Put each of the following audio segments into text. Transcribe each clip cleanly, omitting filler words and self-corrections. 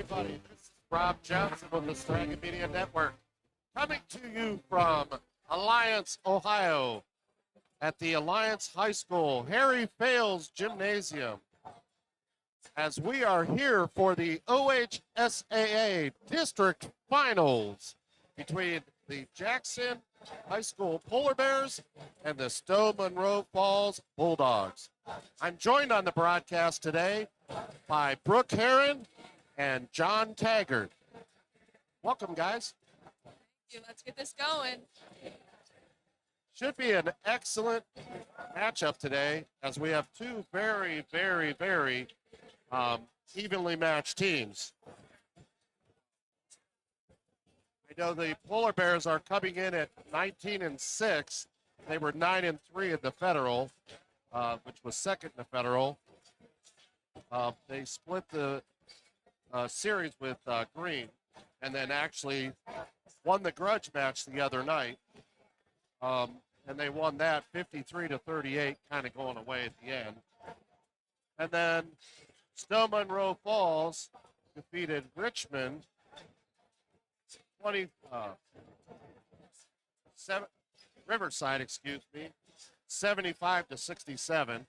everybody. This is Rob Johnson with the Stragan Media Network, coming to you from Alliance, Ohio, at the Alliance High School Harry Fales Gymnasium, as we are here for the OHSAA District Finals between the Jackson High School Polar Bears and the Stow Munroe Falls Bulldogs. I'm joined on the broadcast today by Brooke Herron and John Taggart. Welcome, guys. Thank you. Let's get this going. Should be an excellent matchup today, as we have two very, very, very evenly matched teams. I know the Polar Bears are coming in at 19-6. They were 9-3 in the Federal, which was second in the Federal. They split the series with Green, and then actually won the grudge match the other night. And they won that 53-38, kind of going away at the end. And then Stow Munroe Falls defeated Richmond 75-67,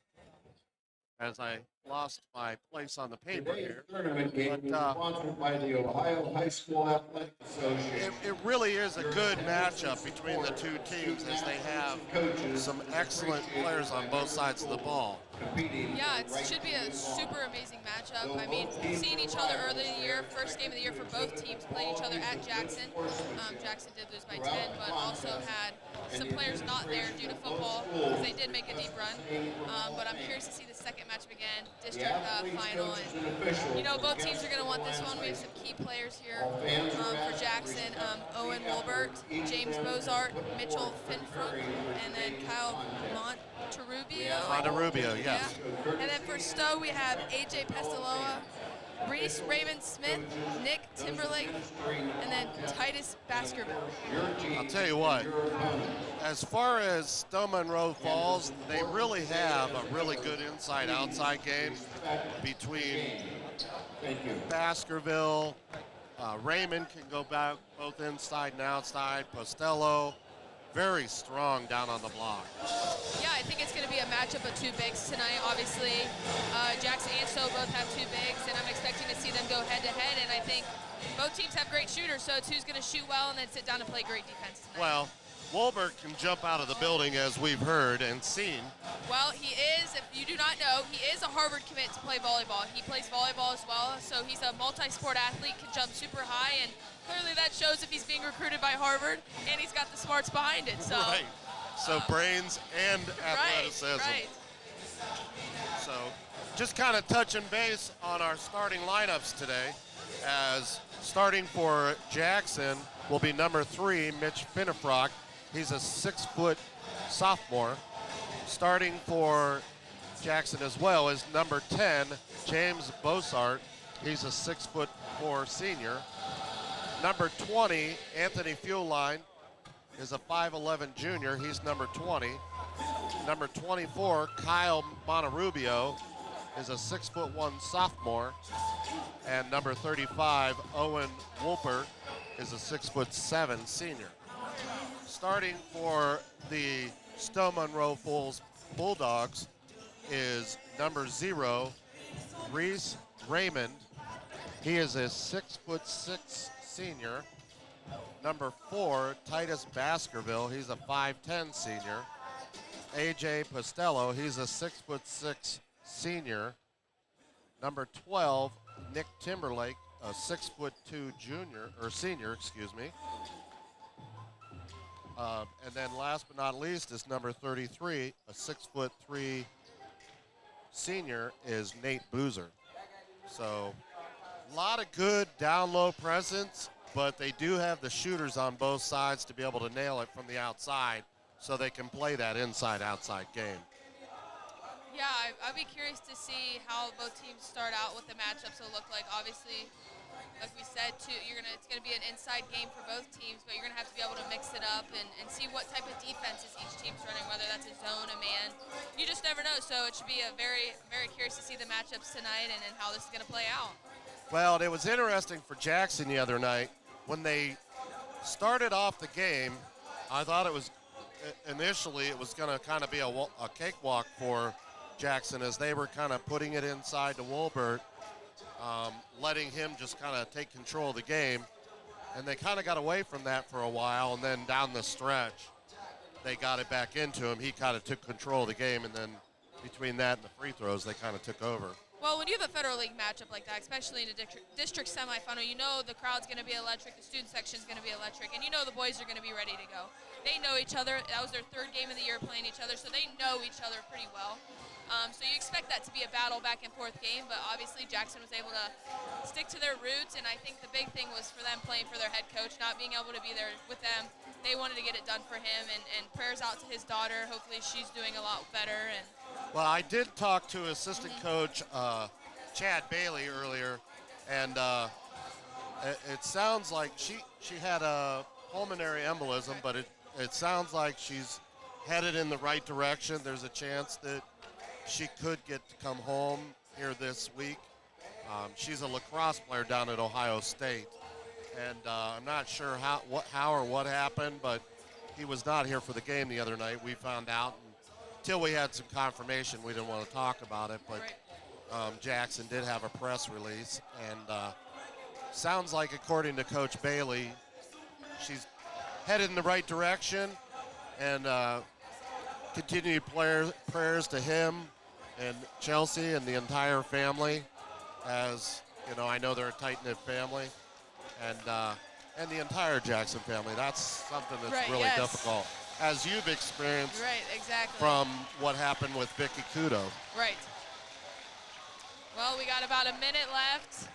as I lost my place on the paper here. Tournament game is sponsored by the Ohio High School Athletic Association. It really is a good matchup between the two teams, as they have some excellent players on both sides of the ball. Yeah, it should be a super amazing matchup. I mean, seeing each other early in the year, first game of the year for both teams, playing each other at Jackson. Jackson did lose by 10, but also had some players not there due to football, because they did make a deep run. But I'm curious to see the second matchup again, district final. And, you know, both teams are going to want this one. We have some key players here for Jackson. Owen Wolbert, James Bozart, Mitchell Finfrook, and then Kyle Monterubio, yes. Yeah. And then for Stow, we have AJ Pestaloa, Reese Raymond Smith, Nick Timberlake, and then Titus Baskerville. I'll tell you what, as far as Stow Munroe Falls, they really have a really good inside-outside game between Baskerville. Raymond can go back both inside and outside. Postello, very strong down on the block. Yeah, I think it's going to be a matchup of two bigs tonight. Obviously, Jackson and Stow both have two bigs, and I'm expecting to see them go head-to-head, and I think both teams have great shooters, so it's who's going to shoot well and then sit down and play great defense tonight. Well, Wolbert can jump out of the building, as we've heard and seen. Well, he is, if you do not know, he is a Harvard commit to play volleyball. He plays volleyball as well, so he's a multi-sport athlete, can jump super high, and clearly that shows if he's being recruited by Harvard, and he's got the smarts behind it. So, right. So brains and athleticism. Right. So just kind of touching base on our starting lineups today, as starting for Jackson will be number 3, Mitch Finnefrock. He's a 6-foot sophomore. Starting for Jackson as well is number 10, James Bosart. He's a 6'4" senior. Number 20, Anthony Fuelline, is a 5'11" junior. He's number 20. Number 24, Kyle Monterubio, is a 6'1" sophomore. And number 35, Owen Wolpert, is a 6'7" senior. Starting for the Stow Munroe Falls Bulldogs is number 0, Reese Raymond. He is a 6'6" senior. Number 4, Titus Baskerville. He's a 5'10" senior. AJ Postello. He's a 6'6" senior. Number 12, Nick Timberlake, a 6'2" junior or senior, excuse me. And then last but not least is number 33, a 6'3" senior, is Nate Boozer. So a lot of good down low presence, but they do have the shooters on both sides to be able to nail it from the outside, so they can play that inside-outside game. Yeah, I'd be curious to see how both teams start out, what the matchups will look like. Obviously, like we said, too, it's gonna be an inside game for both teams, but you're gonna have to be able to mix it up and see what type of defenses each team's running, whether that's a zone, a man. You just never know. So it should be a very, very curious to see the matchups tonight and how this is gonna play out. Well, it was interesting for Jackson the other night when they started off the game. I thought it was initially it was going to kind of be a cakewalk for Jackson as they were kind of putting it inside to Wolbert, letting him just kind of take control of the game. And they kind of got away from that for a while, and then down the stretch, they got it back into him. He kind of took control of the game, and then between that and the free throws, they kind of took over. Well, when you have a Federal League matchup like that, especially in a district semifinal, you know the crowd's going to be electric, the student section's going to be electric, and you know the boys are going to be ready to go. They know each other. That was their third game of the year playing each other, so they know each other pretty well. So you expect that to be a battle back and forth game, but obviously Jackson was able to stick to their roots, and I think the big thing was for them playing for their head coach, not being able to be there with them. They wanted to get it done for him, and prayers out to his daughter. Hopefully she's doing a lot better. And well, I did talk to assistant coach Chad Bailey earlier, and it sounds like she had a pulmonary embolism, but it sounds like she's headed in the right direction. There's a chance that she could get to come home here this week. She's a lacrosse player down at Ohio State, and I'm not sure how or what happened, but he was not here for the game the other night. We found out, and until we had some confirmation, we didn't want to talk about it, but Jackson did have a press release, and sounds like, according to Coach Bailey, she's headed in the right direction, and continued prayers to him and Chelsea and the entire family, as you know, I know they're a tight-knit family, and the entire Jackson family. That's something that's really difficult, as you've experienced from what happened with Vicky Kudo. Right. Well, we got about a minute left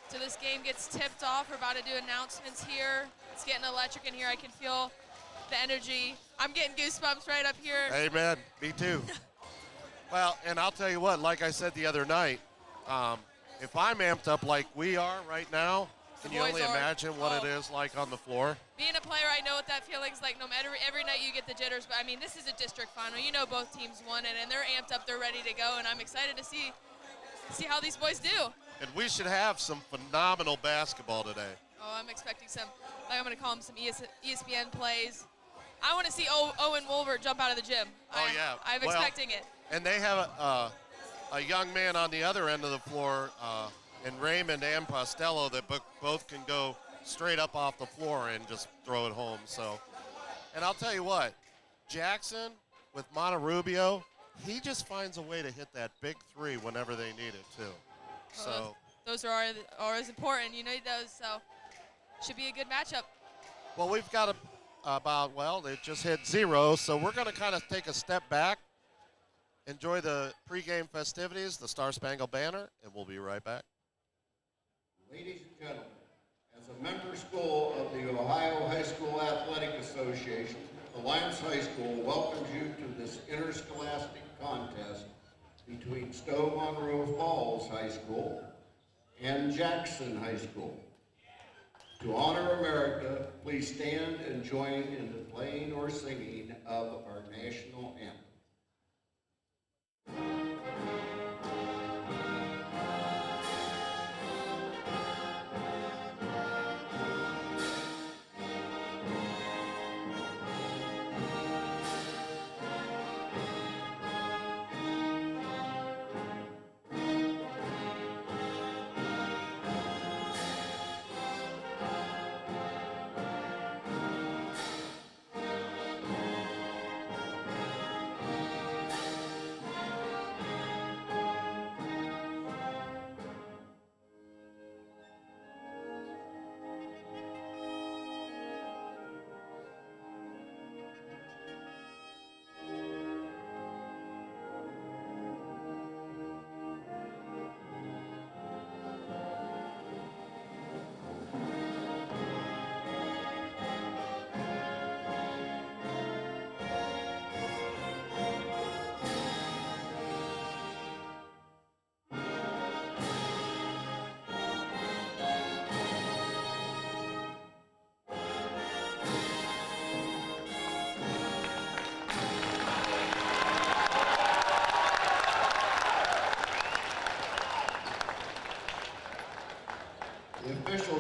till this game gets tipped off. We're about to do announcements here. It's getting electric in here. I can feel the energy. I'm getting goosebumps right up here. Amen. Me too. Well, and I'll tell you what, like I said the other night, if I'm amped up like we are right now, can you only imagine what it is like on the floor? Being a player, I know what that feeling's like. No matter every night you get the jitters, but I mean, this is a district final. You know both teams won it, and they're amped up. They're ready to go, and I'm excited to see how these boys do. And we should have some phenomenal basketball today. Oh, I'm expecting some, like I'm going to call them some ESPN plays. I want to see Owen Wolbert jump out of the gym. I'm expecting it. And they have a young man on the other end of the floor, in Raymond and Postello, that both can go straight up off the floor and just throw it home. So, and I'll tell you what, Jackson with Monterubio, he just finds a way to hit that big three whenever they need it too. So those are always important. You need those. So should be a good matchup. Well, we've got they just hit 0, so we're going to kind of take a step back, enjoy the pregame festivities, the Star Spangled Banner, and we'll be right back. Ladies and gentlemen, as a member school of the Ohio High School Athletic Association, Alliance High School welcomes you to this interscholastic contest between Stow Monroe Falls High School and Jackson High School. To honor America, please stand and join in the playing or singing of our national anthem.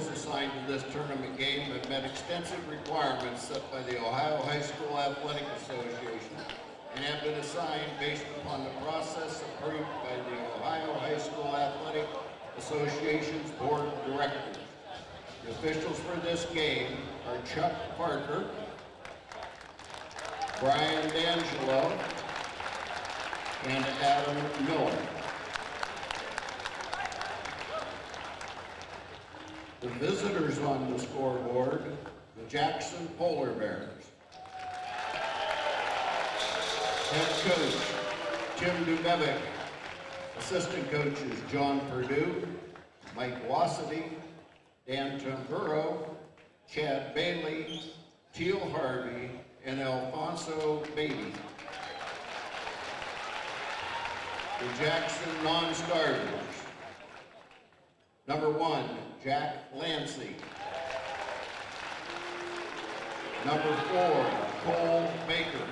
officials assigned to this tournament game have met extensive requirements set by the Ohio High School Athletic Association and have been assigned based upon the process approved by the Ohio High School Athletic Association's Board of Directors. The officials for this game are Chuck Parker, Brian D'Angelo, and Adam Miller. The visitors on the scoreboard, the Jackson Polar Bears. Head coach, Tim Dubevic. Assistant coaches, John Perdue, Mike Wassity, Dan Tamburo, Chad Bailey, Teal Harvey, and Alfonso Beatty. The Jackson non-starters. Number 1, Jack Lancey. Number 4, Cole Baker.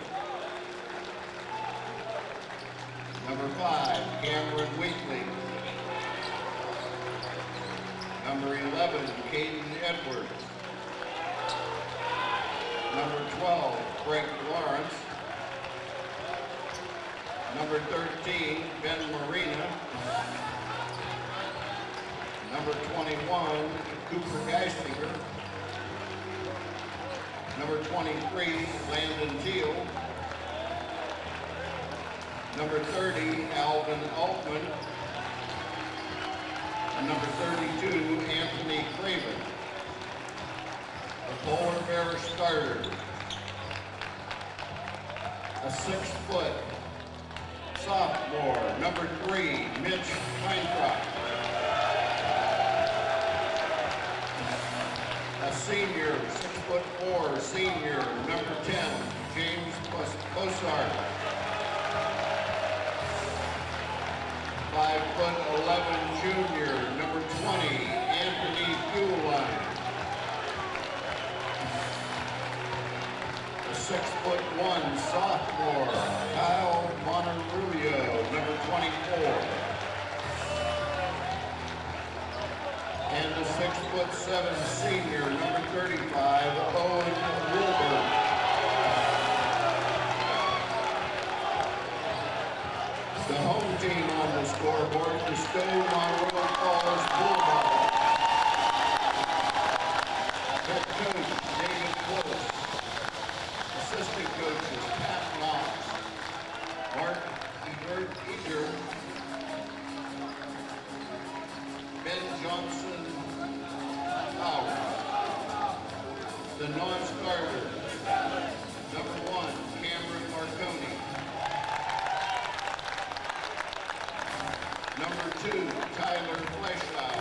Number 5, Cameron Wheatley. Number 11, Caden Edwards. Number 12, Frank Lawrence. Number 13, Ben Marina. Number 21, Cooper Geisinger. Number 23, Landon Teal. Number 30, Alvin Altman. And number 32, Anthony Craven. The Polar Bear starter. A 6-foot sophomore, number 3, Mitch Feintracht. A senior, 6'4", senior, number 10, James Bossart. 5'11", junior, number 20, Anthony Fueline. A 6'1", sophomore, Kyle Monroe, number 24. And the 6'7" senior, number 35, Owen Wilbur. The home team on the scoreboard, the Stow Monroe Falls Bulldogs. Head coach, David Close. Assistant coaches, Pat Knox, Mark Eager, Ben Johnson Power. The non-starter, number 1, Cameron Marconi. Number 2, Tyler Fleischow.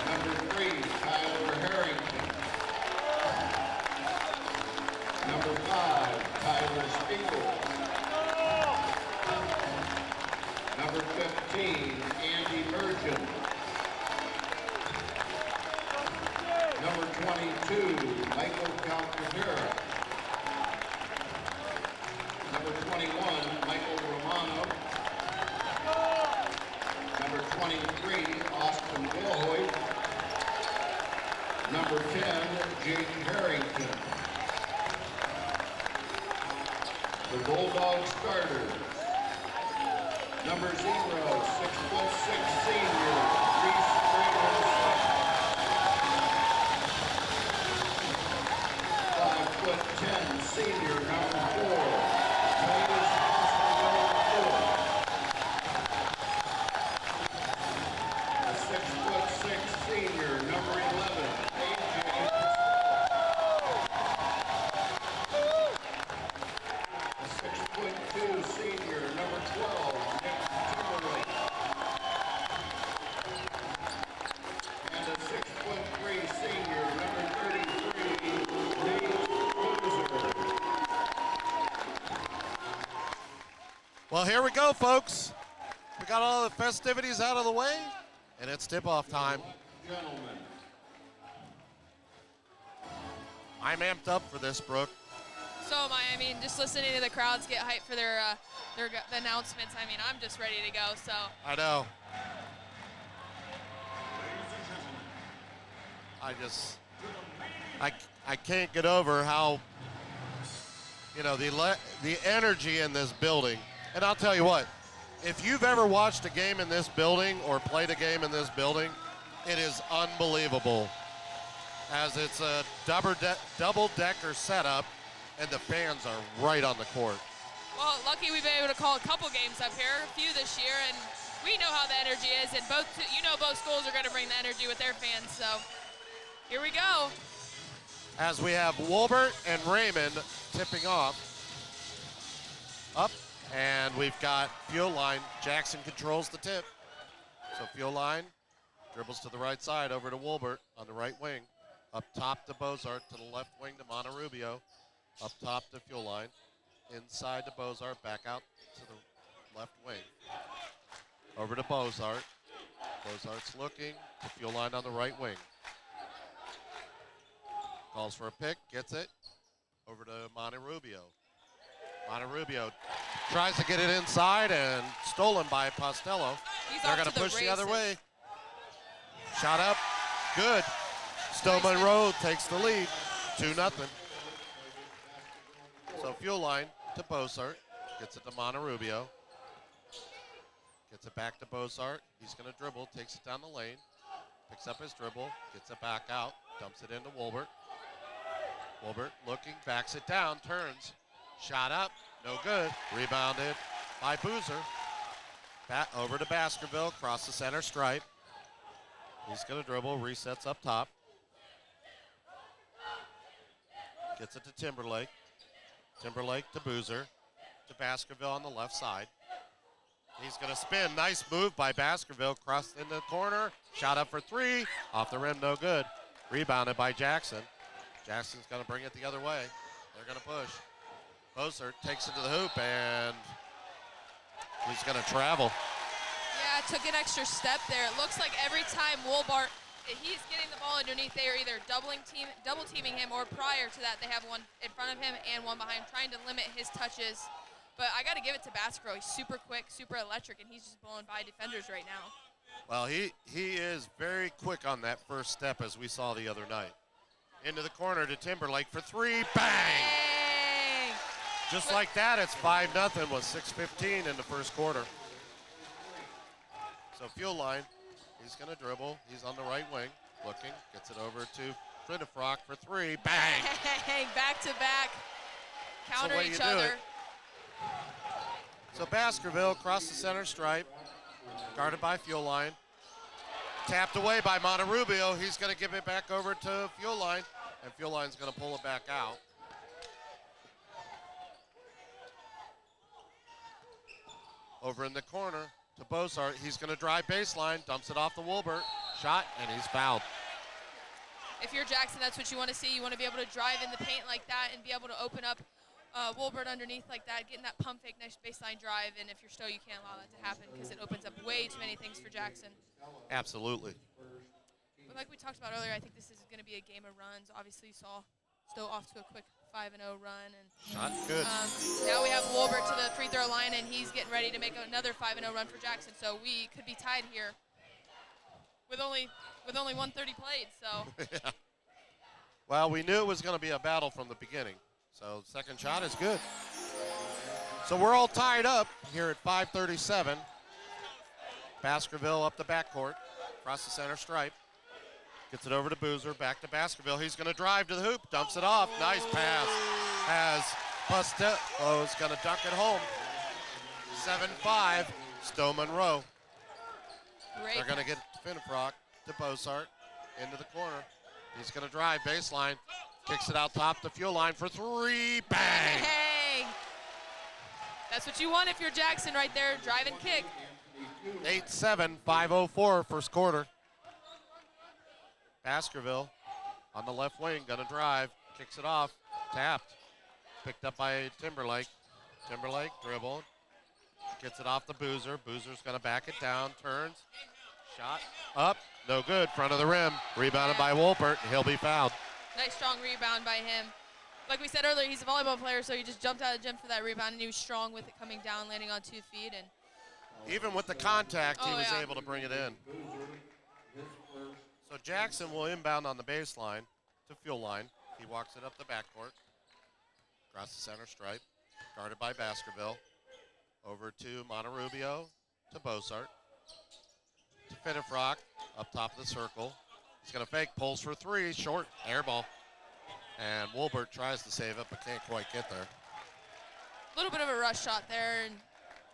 Number 3, Tyler Harrington. Number 5, Tyler Spiegel. Number 15, Andy Mergen. Number 22, Michael Calcavera. Number 21, Michael Romano. Number 23, Austin Wilhoit. Number 10, Jake Harrington. The Bulldogs starters. Number 0, 6'6", senior, Reese Raymond Smith. 5'10", senior, number 4, Titus Austin. A 6'6", senior, number 11, AJ. A 6'2", senior, number 12, Nick Timberlake. And a 6'3", senior, number 33, Nate Loser. Well, here we go, folks. We got all the festivities out of the way, and it's tip-off time. Gentlemen, I'm amped up for this, Brooke. So am I. I mean, just listening to the crowds get hyped for their announcements. I mean, I'm just ready to go. So I know. I can't get over how, the energy in this building. And I'll tell you what, if you've ever watched a game in this building or played a game in this building, it is unbelievable, as it's a double-decker setup, and the fans are right on the court. Well, lucky we've been able to call a couple games up here, a few this year, and we know how the energy is, and both schools are going to bring the energy with their fans, so here we go. As we have Wolbert and Raymond tipping off. Up, and we've got Fuel Line. Jackson controls the tip. So Fuel Line dribbles to the right side over to Wolbert on the right wing. Up top to Bozart, to the left wing to Monterubio. Up top to Fuel Line. Inside to Bozart, back out to the left wing. Over to Bozart. Bozart's looking to Fuel Line on the right wing. Calls for a pick, gets it. Over to Monterubio. Monterubio tries to get it inside and stolen by Postello. They're going to push the other way. Shot up, good. Stow Monroe takes the lead, 2-0. So Fuel Line to Bozart, gets it to Monterubio. Gets it back to Bozart. He's going to dribble, takes it down the lane, picks up his dribble, gets it back out, dumps it into Wolbert. Wolbert looking, backs it down, turns. Shot up, no good. Rebounded by Boozer. Back over to Baskerville, across the center stripe. He's going to dribble, resets up top. Gets it to Timberlake. Timberlake to Boozer. To Baskerville on the left side. He's going to spin. Nice move by Baskerville. Crossed in the corner. Shot up for three. Off the rim, no good. Rebounded by Jackson. Jackson's going to bring it the other way. They're going to push. Bozart takes it to the hoop, and he's going to travel. Yeah, took an extra step there. It looks like every time Wolbart, he's getting the ball underneath, they are either double teaming him, or prior to that, they have one in front of him and one behind, trying to limit his touches. But I got to give it to Baskerville. He's super quick, super electric, and he's just blowing by defenders right now. Well, he is very quick on that first step, as we saw the other night. Into the corner to Timberlake for three. Bang! Bang! Just like that, it's 5-0 with 6:15 in the first quarter. So Fuel Line, he's going to dribble. He's on the right wing, looking, gets it over to Fridefrock for three. Bang! Bang! Back to back. Counter each other. So Baskerville across the center stripe, guarded by Fuel Line. Tapped away by Monterubio. He's going to give it back over to Fuel Line, and Fuel Line's going to pull it back out. Over in the corner to Bozart. He's going to drive baseline, dumps it off to Wolbert. Shot, and he's fouled. If you're Jackson, that's what you want to see. You want to be able to drive in the paint like that and be able to open up Wolbert underneath like that, getting that pump fake next baseline drive. And if you're Stow, you can't allow that to happen because it opens up way too many things for Jackson. Absolutely. But like we talked about earlier, I think this is going to be a game of runs. Obviously, you saw Stow off to a quick 5-0 run. And shot good. now we have Wolbert to the free throw line, and he's getting ready to make another 5-0 run for Jackson. So we could be tied here with only 1:30 played. So. Yeah. Well, we knew it was going to be a battle from the beginning. So second shot is good. So we're all tied up here at 5:37. Baskerville up the backcourt, across the center stripe. Gets it over to Boozer, back to Baskerville. He's going to drive to the hoop, dumps it off. Nice pass as Postello is going to dunk it home. 7-5, Stow Monroe. Great. They're going to get Fridefrock to Bozart into the corner. He's going to drive baseline, kicks it out top to Fuel Line for three. Bang! Bang! That's what you want if you're Jackson right there, drive and kick. 8-7, 5:04 first quarter. Baskerville on the left wing, gonna drive, kicks it off, tapped. Picked up by Timberlake. Timberlake dribbled, gets it off the Boozer. Boozer's gonna back it down, turns, shot, up, no good, front of the rim. Rebounded by Wolbert, he'll be fouled. Nice strong rebound by him. Like we said earlier, he's a volleyball player, so he just jumped out of the gym for that rebound, and he was strong with it coming down, landing on 2 feet. And even with the contact, he was able to bring it in. So Jackson will inbound on the baseline to fuel line. He walks it up the backcourt, across the center stripe, guarded by Baskerville. Over to Monterubio, to Bossart, to Finnefrock, up top of the circle. He's going to fake, pulls for three, short, air ball. And Wolbert tries to save it, but can't quite get there. A little bit of a rush shot there, and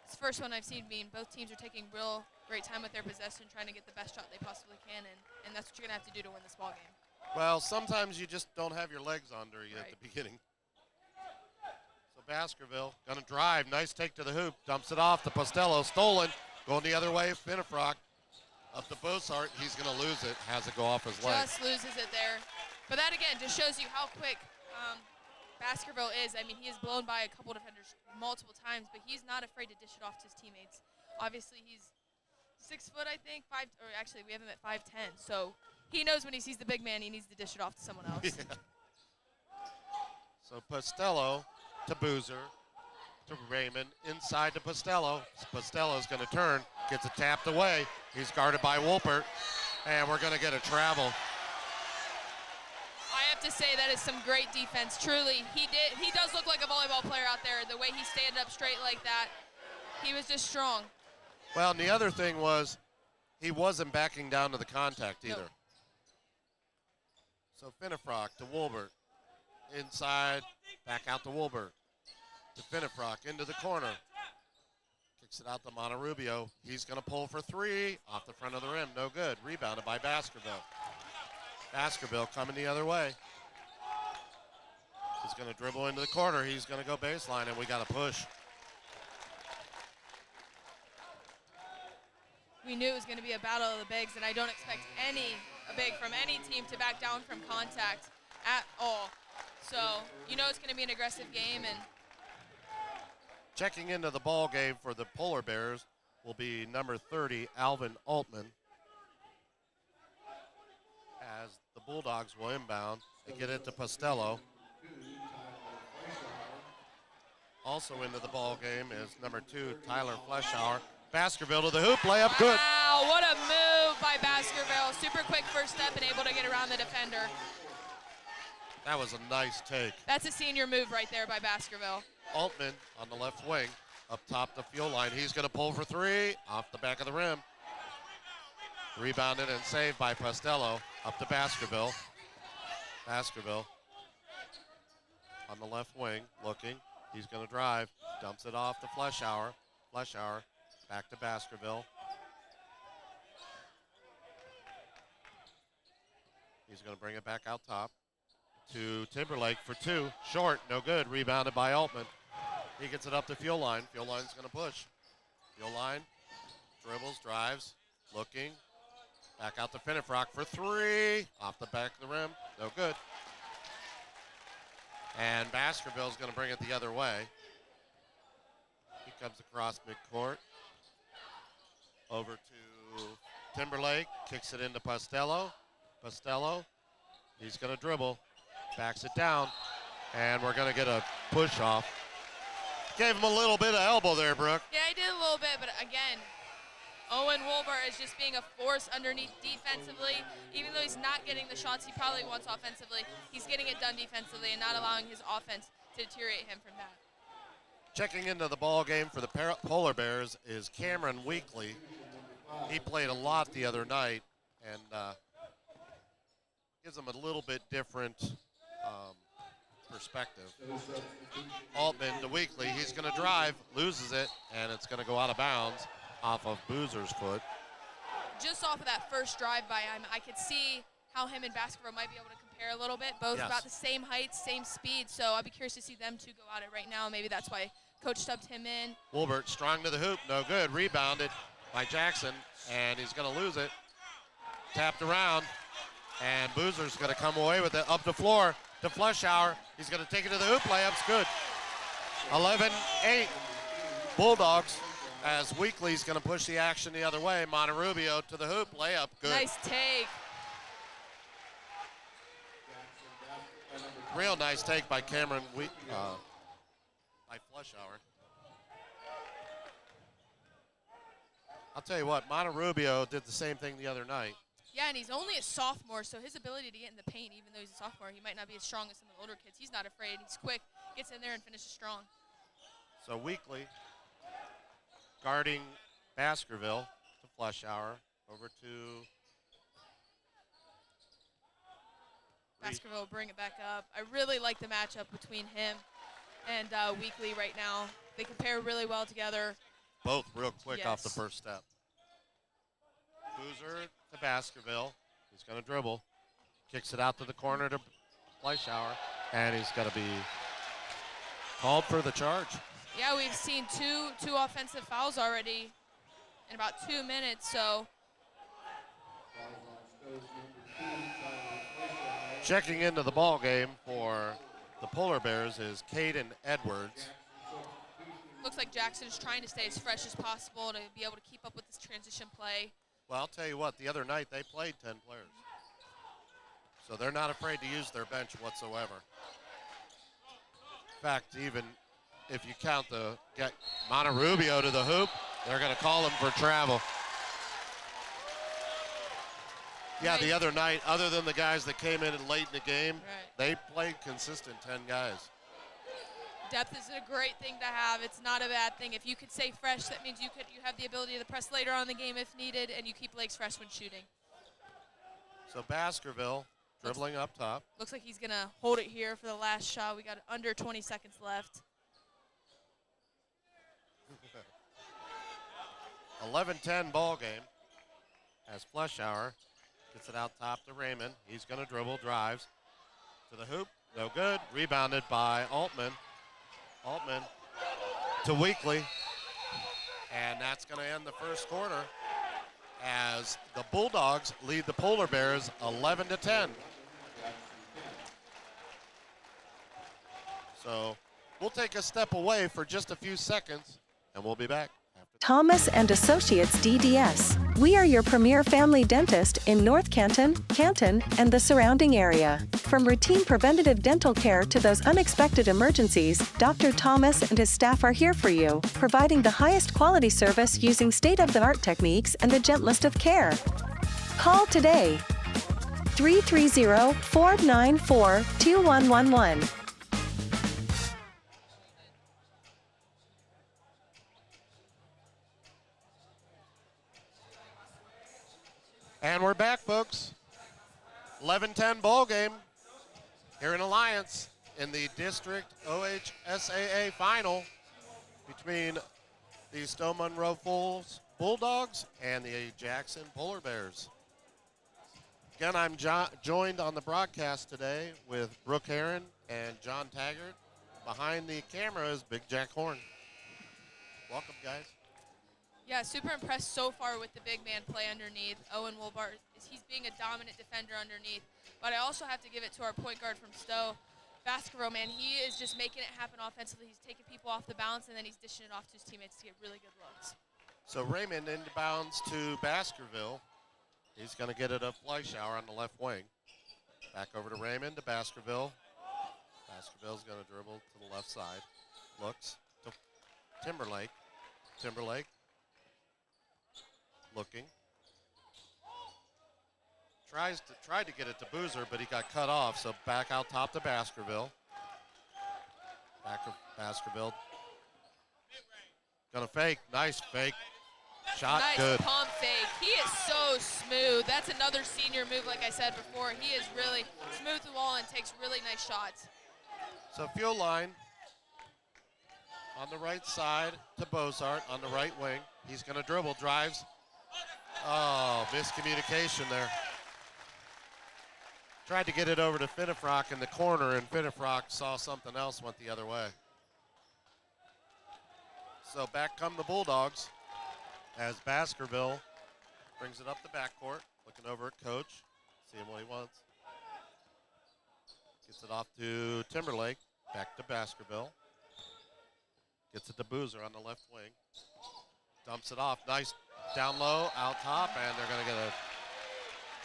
it's the first one I've seen. Both teams are taking real great time with their possession, trying to get the best shot they possibly can, and that's what you're going to have to do to win this ball game. Well, sometimes you just don't have your legs under you Right. at the beginning. So Baskerville going to drive, nice take to the hoop, dumps it off to Postello, stolen, going the other way, Finnefrock up to Bossart. He's going to lose it, has it go off his leg. Just loses it there. But that, again, just shows you how quick Baskerville is. I mean, he is blown by a couple defenders multiple times, but he's not afraid to dish it off to his teammates. Obviously, he's 6 foot, I think, or actually, we have him at 5'10", so he knows when he sees the big man, he needs to dish it off to someone else. Yeah. So Postello to Boozer, to Raymond, inside to Postello. Postello's going to turn, gets it tapped away. He's guarded by Wolpert, and we're going to get a travel. I have to say that is some great defense. Truly, he does look like a volleyball player out there. The way he stand up straight like that, he was just strong. Well, and the other thing was he wasn't backing down to the contact either. Nope. So Finnefrock to Wolbert, inside, back out to Wolbert, to Finnefrock, into the corner. Kicks it out to Monterubio. He's going to pull for three, off the front of the rim, no good. Rebounded by Baskerville. Baskerville coming the other way. He's going to dribble into the corner. He's going to go baseline, and we got a push. We knew it was going to be a battle of the bigs, and I don't expect a big from any team to back down from contact at all. So you know it's going to be an aggressive game. And checking into the ball game for the Polar Bears will be number 30, Alvin Altman. As the Bulldogs will inbound, they get it to Postello. Also into the ball game is number 2, Tyler Fleschauer. Baskerville to the hoop, layup good. Wow, what a move by Baskerville. Super quick first step and able to get around the defender. That was a nice take. That's a senior move right there by Baskerville. Altman on the left wing, up top the field line. He's going to pull for three, off the back of the rim. Rebounded and saved by Postello, up to Baskerville. Baskerville on the left wing, looking. He's going to drive, dumps it off to Fleschauer. Fleschauer back to Baskerville. He's going to bring it back out top to Timberlake for two. Short, no good. Rebounded by Altman. He gets it up to Fuel Line. Fuel Line's going to push. Fuel Line dribbles, drives, looking. Back out to Finnefrock for three. Off the back of the rim. No good. And Baskerville's going to bring it the other way. He comes across midcourt. Over to Timberlake. Kicks it into Postello. Postello. He's going to dribble. Backs it down. And we're going to get a push off. Gave him a little bit of elbow there, Brooke. Yeah, I did a little bit, but again, Owen Wolbert is just being a force underneath defensively. Even though he's not getting the shots he probably wants offensively, he's getting it done defensively and not allowing his offense to deteriorate him from that. Checking into the ball game for the Polar Bears is Cameron Weekly. He played a lot the other night and gives them a little bit different perspective. Altman to Weekly. He's going to drive, loses it, and it's going to go out of bounds off of Boozer's foot. Just off of that first drive by him, I could see how him and Baskerville might be able to compare a little bit. Both Yes. about the same height, same speed. So I'll be curious to see them two go at it right now. Maybe that's why Coach subbed him in. Wolbert strong to the hoop, no good. Rebounded by Jackson, and he's going to lose it. Tapped around, and Boozer's going to come away with it up the floor to Fleschauer. He's going to take it to the hoop, layup's good. 11-8 Bulldogs as Weekly's going to push the action the other way. Monterubio to the hoop, layup, good. Nice take. Real nice take by Cameron by Fleschauer. I'll tell you what, Monterubio did the same thing the other night. Yeah, and he's only a sophomore, so his ability to get in the paint, even though he's a sophomore, he might not be as strong as some of the older kids. He's not afraid. He's quick, gets in there and finishes strong. So Weekly guarding Baskerville to Flushhour. Over to Baskerville will bring it back up. I really like the matchup between him and Weekly right now. They compare really well together. both real quick off the Yes. first step. Boozer to Baskerville. He's going to dribble. Kicks it out to the corner to Fleischauer. And he's going to be called for the charge. Yeah, we've seen two offensive fouls already in about 2 minutes, so. Checking into the ball game for the Polar Bears is Caden Edwards. Looks like Jackson is trying to stay as fresh as possible to be able to keep up with this transition play. Well, I'll tell you what, the other night they played 10 players. So they're not afraid to use their bench whatsoever. In fact, even if you count the get Monterubio to the hoop, they're going to call him for travel. Yeah, the other night, other than the guys that came in late in the game, they played consistent 10 guys. Depth is a great thing to have. It's not a bad thing. If you could stay fresh, that means you have the ability to press later on in the game if needed, and you keep legs fresh when shooting. So Baskerville dribbling up top. Looks like he's going to hold it here for the last shot. We got under 20 seconds left. 11-10 ball game as Fleischauer gets it out top to Raymond. He's going to dribble, drives to the hoop. No good. Rebounded by Altman. Altman to Weekly. And that's going to end the first quarter as the Bulldogs lead the Polar Bears 11-10. So we'll take a step away for just a few seconds, and we'll be back. Thomas and Associates DDS. We are your premier family dentist in North Canton, Canton, and the surrounding area. From routine preventative dental care to those unexpected emergencies, Dr. Thomas and his staff are here for you, providing the highest quality service using state-of-the-art techniques and the gentlest of care. Call today. 330-494-2111. And we're back, folks. 11-10 ball game here in Alliance in the District OHSAA final between the Stow Munroe Bulldogs and the Jackson Polar Bears. Again, I'm joined on the broadcast today with Brooke Heron and John Taggart. Behind the camera is Big Jack Horn. Welcome, guys. Yeah, super impressed so far with the big man play underneath. Owen Wolbart, he's being a dominant defender underneath. But I also have to give it to our point guard from Stow, Baskerville, man. He is just making it happen offensively. He's taking people off the bounce, and then he's dishing it off to his teammates to get really good looks. So Raymond inbounds to Baskerville. He's going to get it up Fleischauer on the left wing. Back over to Raymond to Baskerville. Baskerville's going to dribble to the left side. Looks to Timberlake. Timberlake looking. Tried to get it to Boozer, but he got cut off. So back out top to Baskerville. Back to Baskerville. Gonna fake. Nice fake. Shot nice good. Pump fake. He is so smooth. That's another senior move, like I said before. He is really smooth the wall and takes really nice shots. So fuel line on the right side to Bozart on the right wing. He's gonna dribble, drives. Oh, miscommunication there. Tried to get it over to Finnefrock in the corner, and Finnefrock saw something else, went the other way. So back come the Bulldogs as Baskerville brings it up the backcourt, looking over at Coach, seeing what he wants. Gets it off to Timberlake, back to Baskerville. Gets it to Boozer on the left wing. Dumps it off, nice down low, out top, and they're gonna get a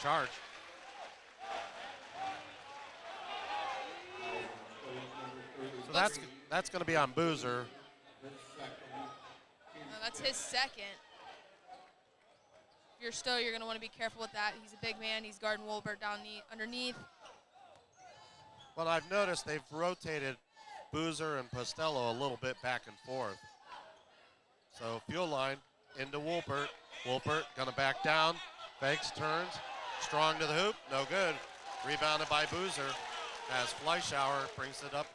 charge. So that's gonna be on Boozer. No, that's his second. If you're Stow, you're going to want to be careful with that. He's a big man. He's guarding Wolbert down underneath. Well, I've noticed they've rotated Boozer and Postello a little bit back and forth. So fuel line into Wolbert. Wolbert gonna back down, fakes, turns, strong to the hoop, no good. Rebounded by Boozer as Fleischauer brings it up,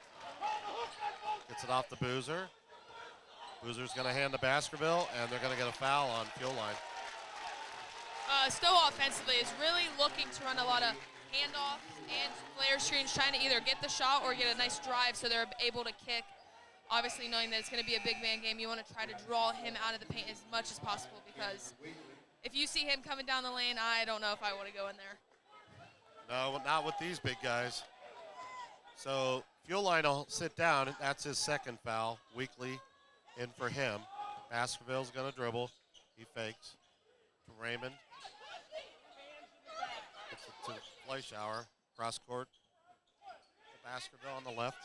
gets it off the Boozer. Boozer's gonna hand to Baskerville, and they're gonna get a foul on fuel line. Stow offensively is really looking to run a lot of handoffs and flare screens, trying to either get the shot or get a nice drive so they're able to kick. Obviously, knowing that it's going to be a big man game, you want to try to draw him out of the paint as much as possible, because if you see him coming down the lane, I don't know if I want to go in there. No, not with these big guys. So fuel line will sit down. That's his second foul. Weekly in for him. Baskerville's going to dribble. He fakes to Raymond. Gets it to Fleischauer. Cross court to Baskerville on the left.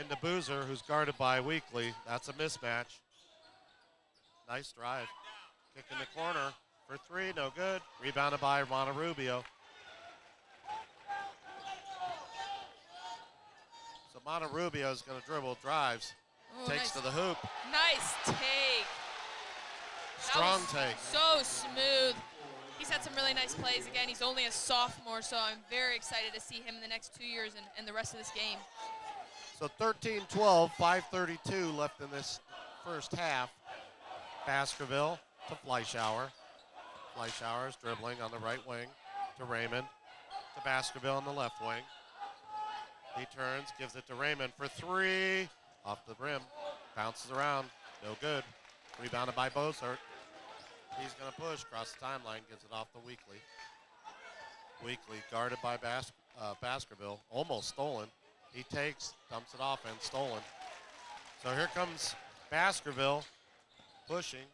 Into Boozer, who's guarded by Weekly. That's a mismatch. Nice drive. Kick in the corner for three, no good. Rebounded by Monterubio. So Monterubio is going to dribble, drives, takes Nice. to the hoop. Nice take. Strong That was take. So smooth. He's had some really nice plays. Again, he's only a sophomore, so I'm very excited to see him in the next 2 years and the rest of this game. So 13-12, 5:32 left in this first half. Baskerville to Fleischauer. Fleischauer is dribbling on the right wing to Raymond. To Baskerville on the left wing. He turns, gives it to Raymond for three. Off the rim, bounces around, no good. Rebounded by Bozart. He's going to push across the timeline, gives it off to Weekly. Weekly guarded by Baskerville, almost stolen. He takes, dumps it off, and stolen. So here comes Baskerville pushing.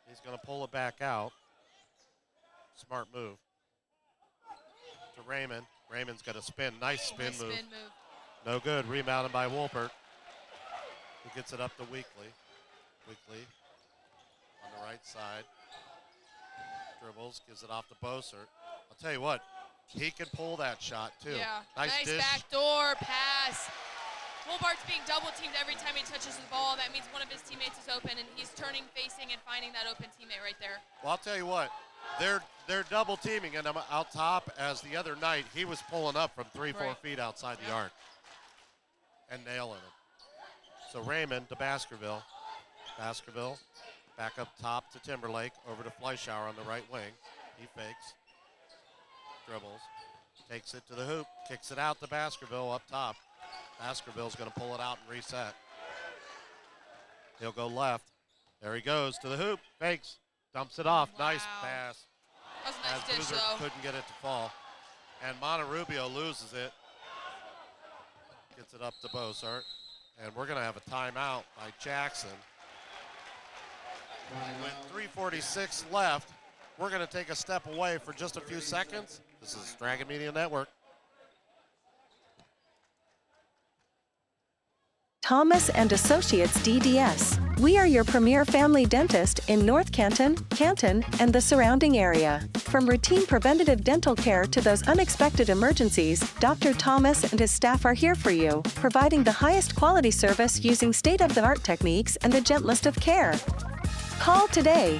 He's going to pull it back out. Smart move. To Raymond. Raymond's got a spin. Nice spin Nice move. spin move. No good. Rebounded by Wolpert, who gets it up to Weekly. Weekly on the right side. Dribbles, gives it off to Bosert. I'll tell you what, he can pull that shot too. Yeah, Nice dish. backdoor pass. Wolbart's being double teamed every time he touches the ball. That means one of his teammates is open, and he's turning, facing, and finding that open teammate right there. Well, I'll tell you what, they're double teaming, and I'm out top. As the other night, he was pulling up from 3-4 feet outside the arc and nailing it. So Raymond to Baskerville. Baskerville back up top to Timberlake, over to Fleischauer on the right wing. He fakes, dribbles, takes it to the hoop, kicks it out to Baskerville up top. Baskerville's going to pull it out and reset. He'll go left. There he goes to the hoop, fakes, dumps it off. Wow. Nice pass. That was a nice As dish, Boozer though. couldn't get it to fall. And Monterubio loses it. Gets it up to Bosart. And we're going to have a timeout by Jackson. With 3:46 left, we're going to take a step away for just a few seconds. This is Dragon Media Network. Thomas and Associates DDS. We are your premier family dentist in North Canton, Canton, and the surrounding area. From routine preventative dental care to those unexpected emergencies, Dr. Thomas and his staff are here for you, providing the highest quality service using state-of-the-art techniques and the gentlest of care. Call today.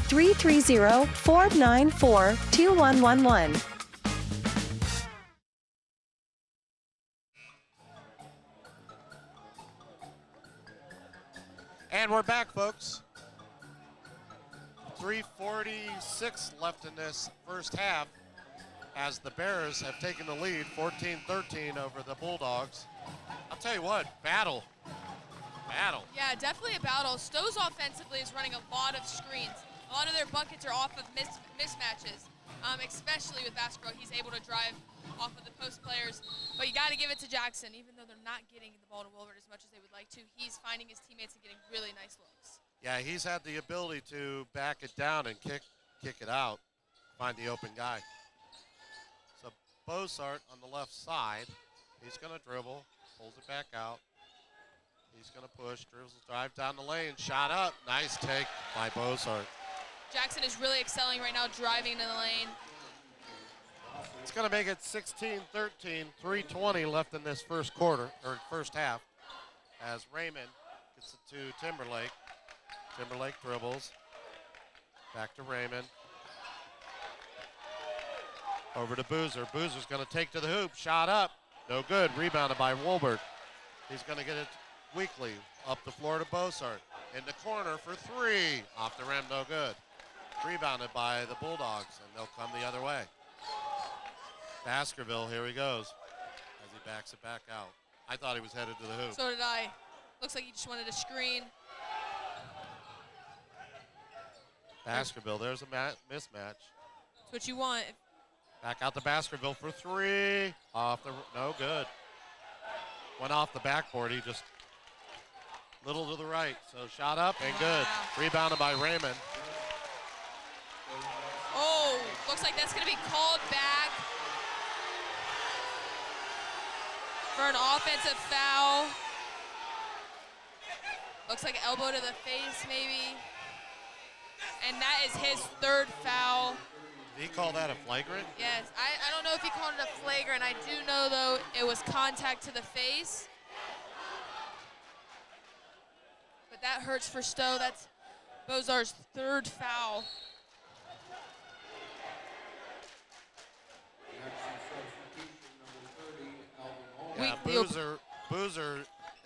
330-494-2111. And we're back, folks. 3:46 left in this first half as the Bears have taken the lead 14-13 over the Bulldogs. I'll tell you what, battle. Yeah, definitely a battle. Stow's offensively is running a lot of screens. A lot of their buckets are off of mismatches, especially with Baskerville. He's able to drive off of the post players. But you got to give it to Jackson. Even though they're not getting the ball to Wilbert as much as they would like to, he's finding his teammates and getting really nice looks. Yeah, he's had the ability to back it down and kick it out, find the open guy. So Bosart on the left side, he's going to dribble, pulls it back out. He's going to push, drive down the lane, shot up. Nice take by Bozart. Jackson is really excelling right now, driving into the lane. It's going to make it 16-13, 3:20 left in this first quarter, or first half, as Raymond gets it to Timberlake. Timberlake dribbles. Back to Raymond. Over to Boozer. Boozer's going to take to the hoop. Shot up. No good. Rebounded by Wolbert. He's going to get it weakly. Up the floor to Bozart. In the corner for three. Off the rim. No good. Rebounded by the Bulldogs, and they'll come the other way. Baskerville, here he goes as he backs it back out. I thought he was headed to the hoop. So did I. Looks like he just wanted a screen. Baskerville, there's a mismatch. That's what you want. Back out to Baskerville for three. No good. Went off the backboard. He just little to the right. So shot up and good. Rebounded by Raymond. Oh, looks like that's going to be called back for an offensive foul. Looks like elbow to the face, maybe. And that is his third foul. Did he call that a flagrant? Yes, I don't know if he called it a flagrant. I do know, though, it was contact to the face. But that hurts for Stow. That's Bozart's third foul. Yeah, Boozer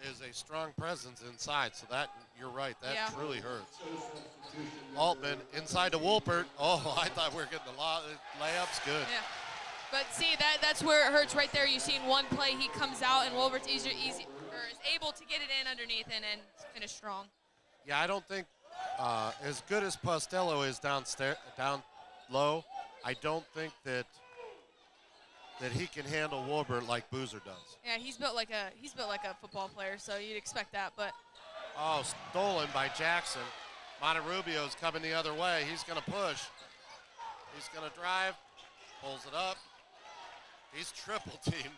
is a strong presence inside, so that, you're right, that truly hurts. Altman inside to Wolpert. Oh, I thought we were getting the layups. Good. Yeah. But see, that's where it hurts right there. You've seen one play, he comes out, and Wolpert's is able to get it in underneath and finish strong. Yeah, I don't think as good as Postello is down low, I don't think that he can handle Wolbert like Boozer does. Yeah, he's built like a football player, so you'd expect that. But stolen by Jackson. Monterubio's coming the other way. He's going to push. He's going to drive. Pulls it up. He's triple teamed.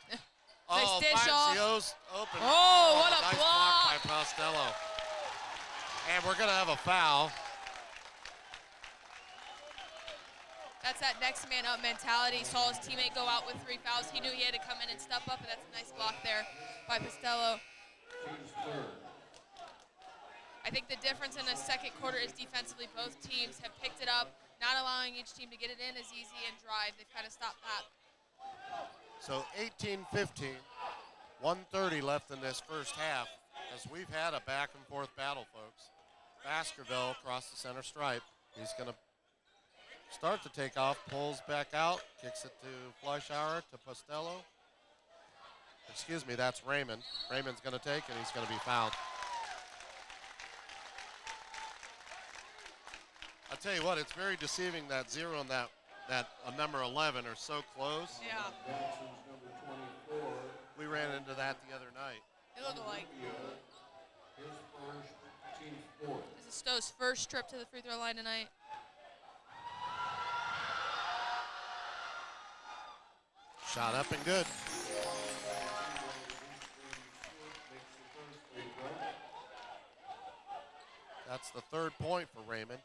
Nice dish off. Cio's open. Oh, what a nice block by Postello. And we're going to have a foul. That's that next man up mentality. Saw his teammate go out with 3 fouls. He knew he had to come in and step up, and that's a nice block there by Postello. I think the difference in the second quarter is defensively both teams have picked it up, not allowing each team to get it in as easy and drive. They've kind of stopped that. So 18-15, 1:30 left in this first half, as we've had a back-and-forth battle, folks. Baskerville across the center stripe. He's going to start to take off, pulls back out, kicks it to Fleischauer, to Postello. Excuse me, that's Raymond. Raymond's going to take, and he's going to be fouled. I'll tell you what, it's very deceiving that 0 and that number 11 are so close. Yeah. We ran into that the other night. It looked like. This is Stow's first trip to the free throw line tonight. Shot up and good. That's the third point for Raymond.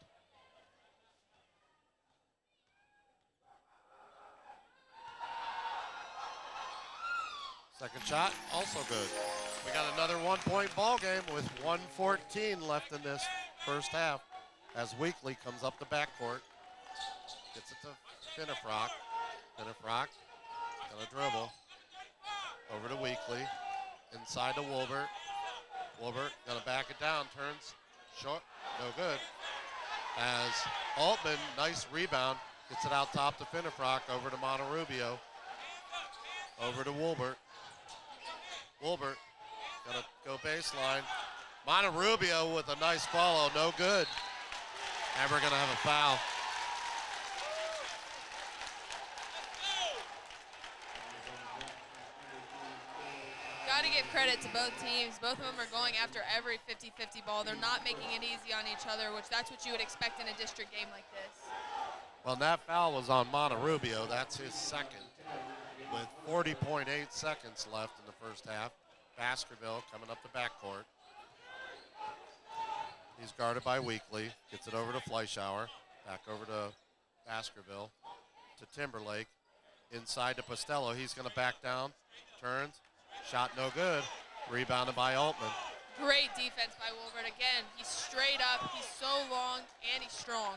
Second shot, also good. We got another 1-point ball game with 1:14 left in this first half as Weekly comes up the backcourt. Gets it to Finnefrock. Finnefrock gonna dribble. Over to Weekly. Inside to Wolbert. Wolbert gonna back it down, turns short, no good. As Altman, nice rebound, gets it out top to Finnefrock, over to Monterubio. Over to Wolbert. Wolbert gonna go baseline. Monterubio with a nice follow, no good. And we're gonna have a foul. Got to give credit to both teams. Both of them are going after every 50-50 ball. They're not making it easy on each other, which that's what you would expect in a district game like this. Well, that foul was on Monterubio. That's his second, with 40.8 seconds left in the first half. Baskerville coming up the backcourt. He's guarded by Weekly. Gets it over to Fleischauer. Back over to Baskerville. To Timberlake. Inside to Postello. He's going to back down. Turns. Shot no good. Rebounded by Altman. Great defense by Wilbert. Again, he's straight up. He's so long, and he's strong.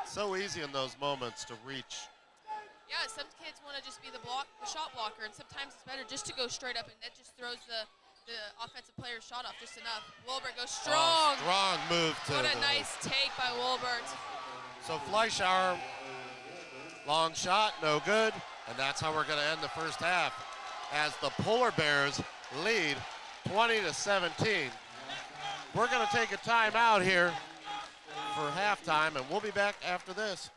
So easy in those moments to reach. Yeah, some kids want to just be the shot blocker, and sometimes it's better just to go straight up, and that just throws the offensive player's shot off just enough. Wilbert goes strong. Strong move to What a nice take by Wilbert. So Fleischauer, long shot, no good. And that's how we're going to end the first half as the Polar Bears lead 20-17. We're going to take a timeout here for halftime, and we'll be back after this.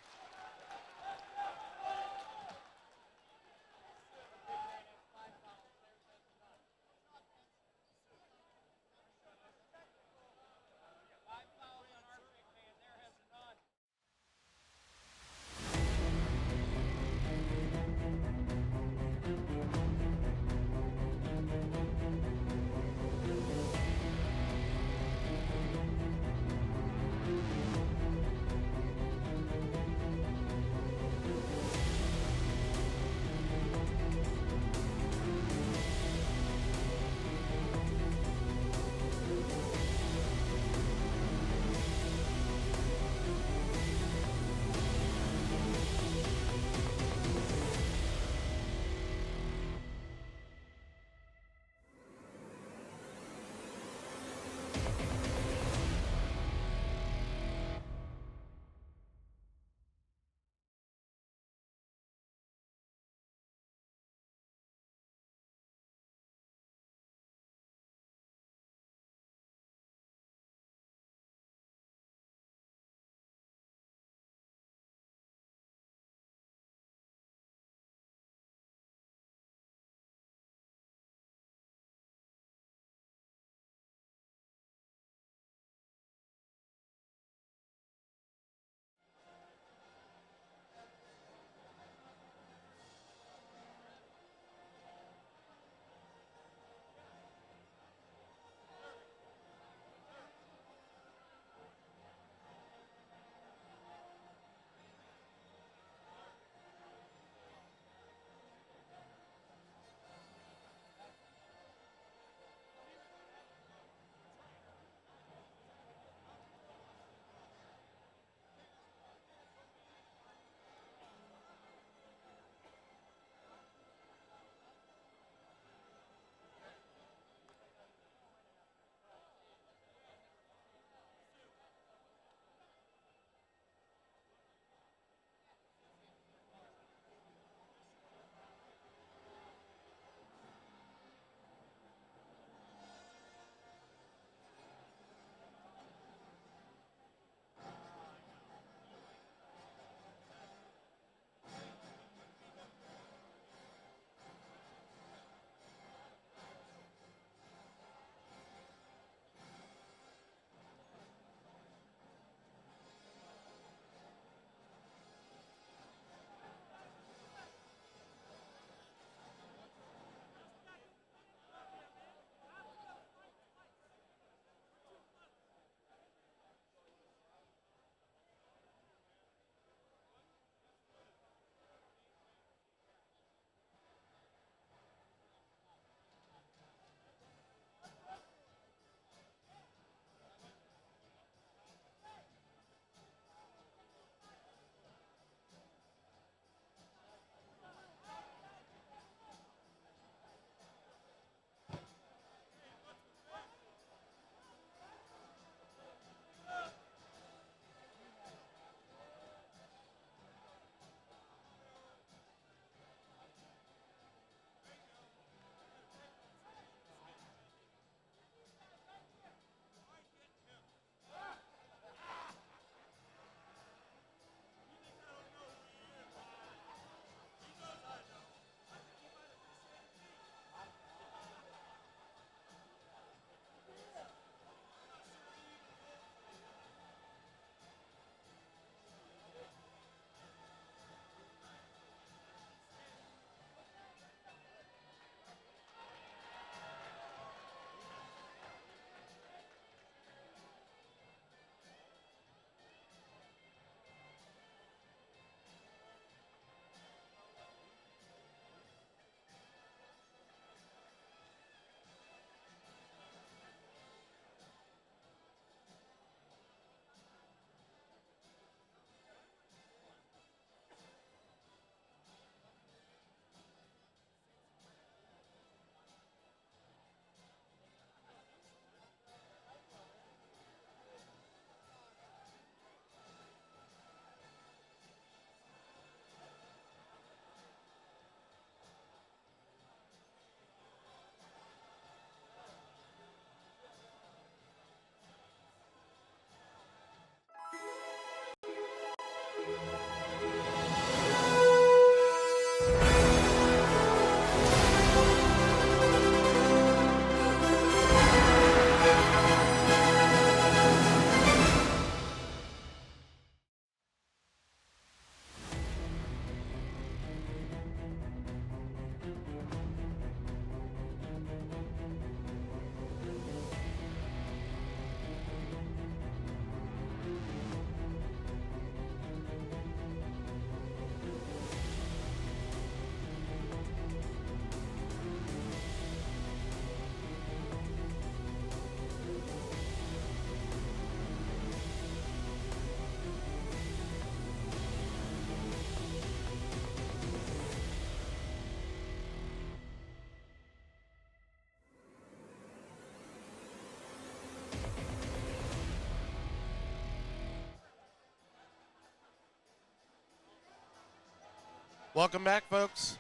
Welcome back, folks.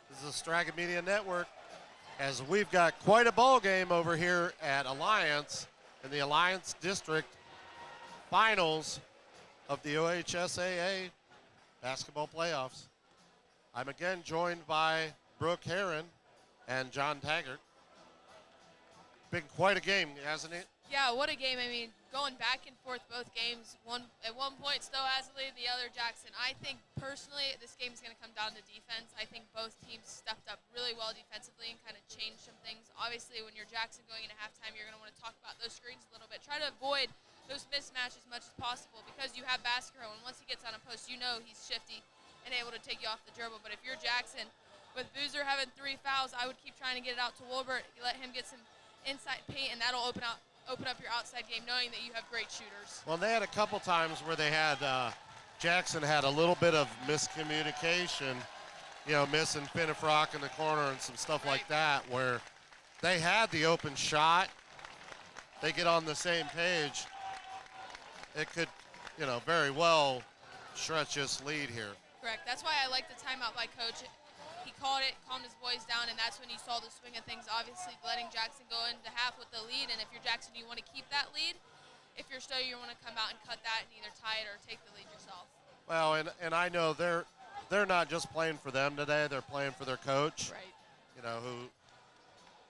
This is the Strega Media Network, as we've got quite a ball game over here at Alliance in the Alliance District Finals of the OHSAA basketball playoffs. I'm again joined by Brooke Herron and John Taggart. Been quite a game, hasn't it? Yeah, what a game. I mean, going back and forth both games. At one point, Stow has the lead, the other Jackson. I think, personally, this game is going to come down to defense. I think both teams stepped up really well defensively and kind of changed some things. Obviously, when you're Jackson going into halftime, you're going to want to talk about those screens a little bit. Try to avoid those mismatches as much as possible because you have Baskerville, and once he gets on a post, you know he's shifty and able to take you off the dribble. But if you're Jackson, with Boozer having 3 fouls, I would keep trying to get it out to Wilbert, let him get some inside paint, and that'll open up your outside game, knowing that you have great shooters. Well, they had a couple times where they had Jackson had a little bit of miscommunication, you know, missing Finnefrock in the corner and some stuff like that, where they had the open shot. They get on the same page. It could, you know, very well stretch this lead here. Correct. That's why I like the timeout by Coach. He called it, calmed his boys down, and that's when you saw the swing of things, obviously letting Jackson go into half with the lead. And if you're Jackson, you want to keep that lead. If you're Stow, you want to come out and cut that and either tie it or take the lead yourself. Well, and I know they're not just playing for them today. They're playing for their coach, Right. you know, who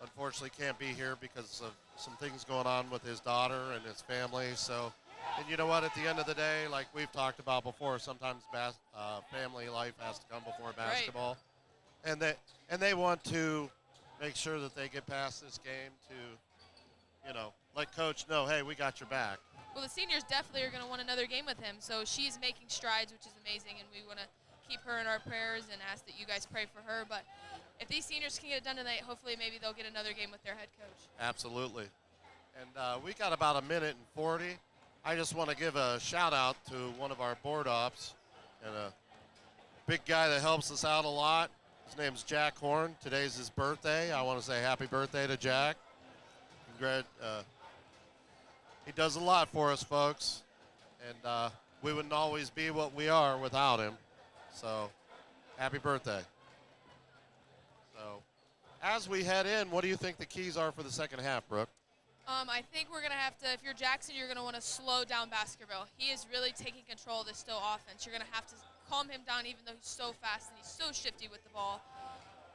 unfortunately can't be here because of some things going on with his daughter and his family. So, and you know what, at the end of the day, like we've talked about before, sometimes family life has to come before basketball. Right. And they want to make sure that they get past this game to, you know, let Coach know, hey, we got your back. Well, the seniors definitely are going to want another game with him. So she's making strides, which is amazing, and we want to keep her in our prayers and ask that you guys pray for her. But if these seniors can get it done tonight, hopefully maybe they'll get another game with their head coach. Absolutely. And we got about 1:40. I just want to give a shout-out to one of our board ops and a big guy that helps us out a lot. His name's Jack Horn. Today's his birthday. I want to say happy birthday to Jack. He does a lot for us, folks, and we wouldn't always be what we are without him. So, happy birthday. So, as we head in, what do you think the keys are for the second half, Brooke? I think we're going to have to, if you're Jackson, you're going to want to slow down Baskerville. He is really taking control of this Stow offense. You're going to have to calm him down, even though he's so fast and he's so shifty with the ball.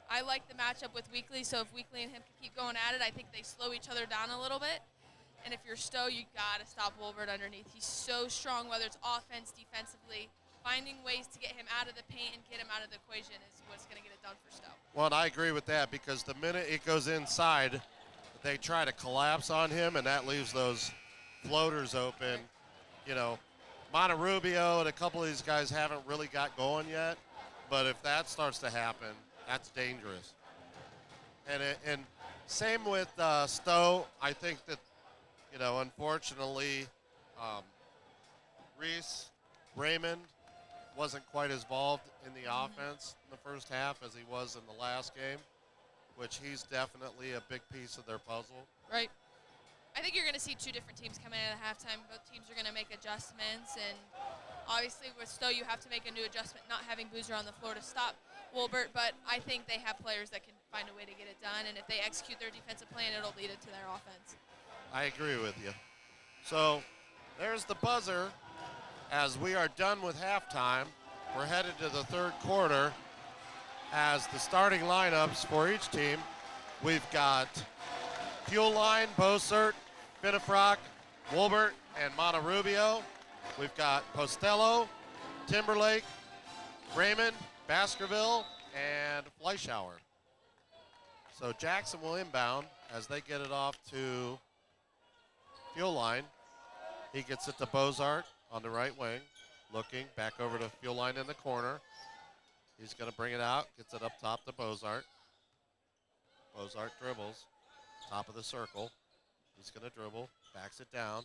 I like the matchup with Weekly, so if Weekly and him can keep going at it, I think they slow each other down a little bit. And if you're Stow, you got to stop Wolbert underneath. He's so strong, whether it's offense, defensively. Finding ways to get him out of the paint and get him out of the equation is what's going to get it done for Stow. Well, and I agree with that, because the minute it goes inside, they try to collapse on him, and that leaves those floaters open. You know, Monterubio and a couple of these guys haven't really got going yet, but if that starts to happen, that's dangerous. And same with Stow. I think that, you know, unfortunately, Reese Raymond wasn't quite as involved in the offense in the first half as he was in the last game, which he's definitely a big piece of their puzzle. Right. I think you're going to see two different teams coming in at halftime. Both teams are going to make adjustments, and obviously with Stow, you have to make a new adjustment, not having Boozer on the floor to stop Wolbert, but I think they have players that can find a way to get it done, and if they execute their defensive plan, it'll lead into their offense. I agree with you. So there's the buzzer. as we are done with halftime. We're headed to the third quarter as the starting lineups for each team. We've got Fuel Line, Bossert, Finnefrock, Wolbert, and Monterubio. We've got Postello, Timberlake, Raymond, Baskerville, and Fleischauer. So Jackson will inbound as they get it off to Fuel Line. He gets it to Bozart on the right wing, looking back over to Fuel Line in the corner. He's going to bring it out, gets it up top to Bozart. Bozart dribbles, top of the circle. He's going to dribble, backs it down.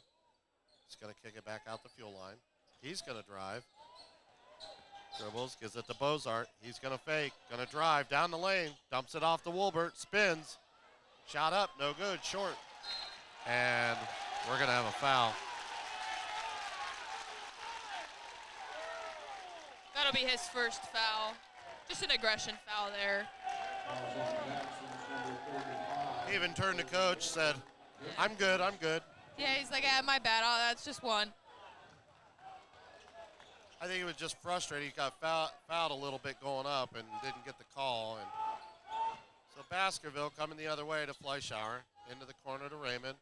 He's going to kick it back out the Fuel Line. He's going to drive. Dribbles, gives it to Bozart. He's going to fake, going to drive down the lane, dumps it off to Wolbert, spins. Shot up, no good, short. And we're going to have a foul. That'll be his first foul. Just an aggression foul there. He even turned to coach, said, I'm good, I'm good. Yeah, he's like, my bad. Oh, that's just one. I think he was just frustrated. He got fouled a little bit going up and didn't get the call. And so Baskerville coming the other way to Fleischauer, into the corner to Raymond.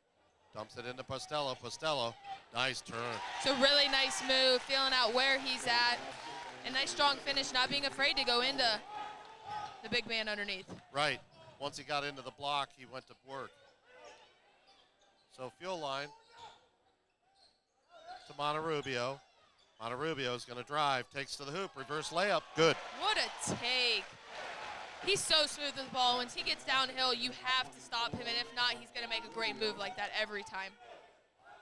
Dumps it into Postello. Postello, nice turn. It's a really nice move, feeling out where he's at. A nice strong finish, not being afraid to go into the big man underneath. Right. Once he got into the block, he went to work. So Fuel Line to Monterubio. Monterubio is going to drive, takes to the hoop, reverse layup, good. What a take. He's so smooth with the ball. Once he gets downhill, you have to stop him, and if not, he's going to make a great move like that every time.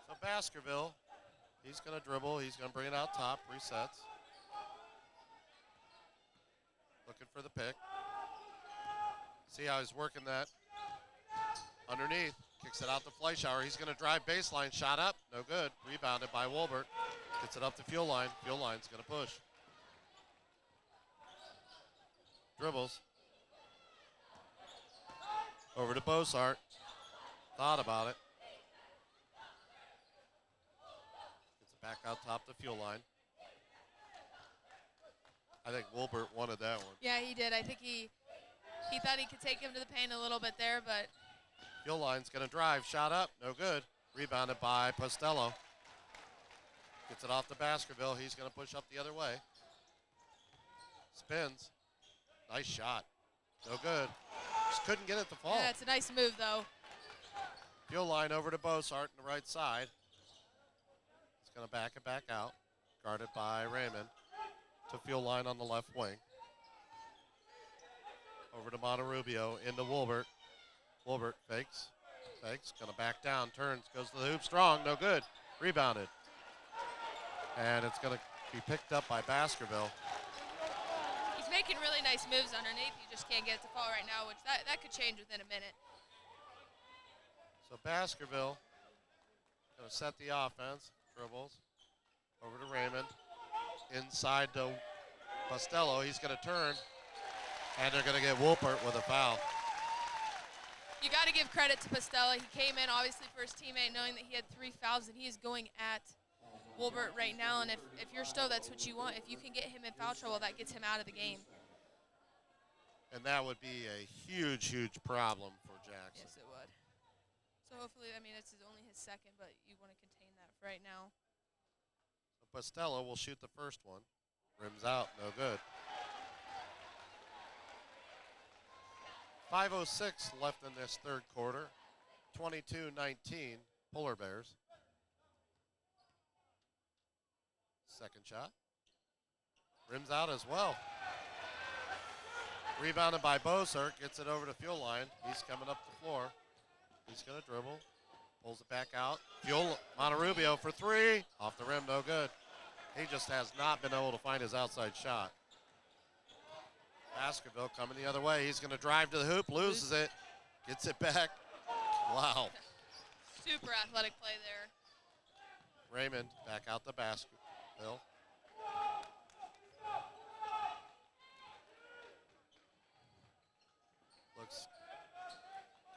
So Baskerville, he's going to dribble, he's going to bring it out top, resets. Looking for the pick. See how he's working that underneath. Kicks it out to Fleischauer. He's going to drive baseline. Shot up. No good. Rebounded by Wolbert. Gets it up to Fuel Line. Fuel Line's going to push. Dribbles. Over to Bossart. Thought about it. Gets it back out top to Fuel Line. I think Wolbert wanted that one. Yeah, he did. I think he thought he could take him to the paint a little bit there, but Fuel Line's going to drive. Shot up. No good. Rebounded by Postello. Gets it off to Baskerville. He's going to push up the other way. Spins. Nice shot. No good. Just couldn't get it to fall. yeah, it's a nice move, though. Fuel Line over to Bossart on the right side. He's going to back it back out. Guarded by Raymond. To Fuel Line on the left wing. Over to Monterubio, into Wolbert. Wolbert fakes, gonna back down, turns, goes to the hoop, strong, no good. Rebounded. And it's gonna be picked up by Baskerville. He's making really nice moves underneath. You just can't get it to fall right now, which that could change within a minute. So Baskerville gonna set the offense, dribbles, over to Raymond. Inside to Postello, he's gonna turn, and they're gonna get Wolbert with a foul. You got to give credit to Postello. He came in, obviously, for his teammate, knowing that he had 3 fouls, and he is going at Wolbert right now. And if you're Stow, that's what you want. If you can get him in foul trouble, that gets him out of the game. And that would be a huge, huge problem for Jackson. Yes, it would. So hopefully, I mean, it's only his second, but you want to contain that for right now. So Postello will shoot the first one. Rims out, no good. 5:06 left in this third quarter. 22-19, Polar Bears. Second shot. Rims out as well. Rebounded by Bossart, gets it over to Fuel Line. He's coming up the floor. He's going to dribble. Pulls it back out. Monterubio for 3. Off the rim, no good. He just has not been able to find his outside shot. Baskerville coming the other way. He's going to drive to the hoop, loses it, gets it back. Wow. Super athletic play there. Raymond back out to Baskerville.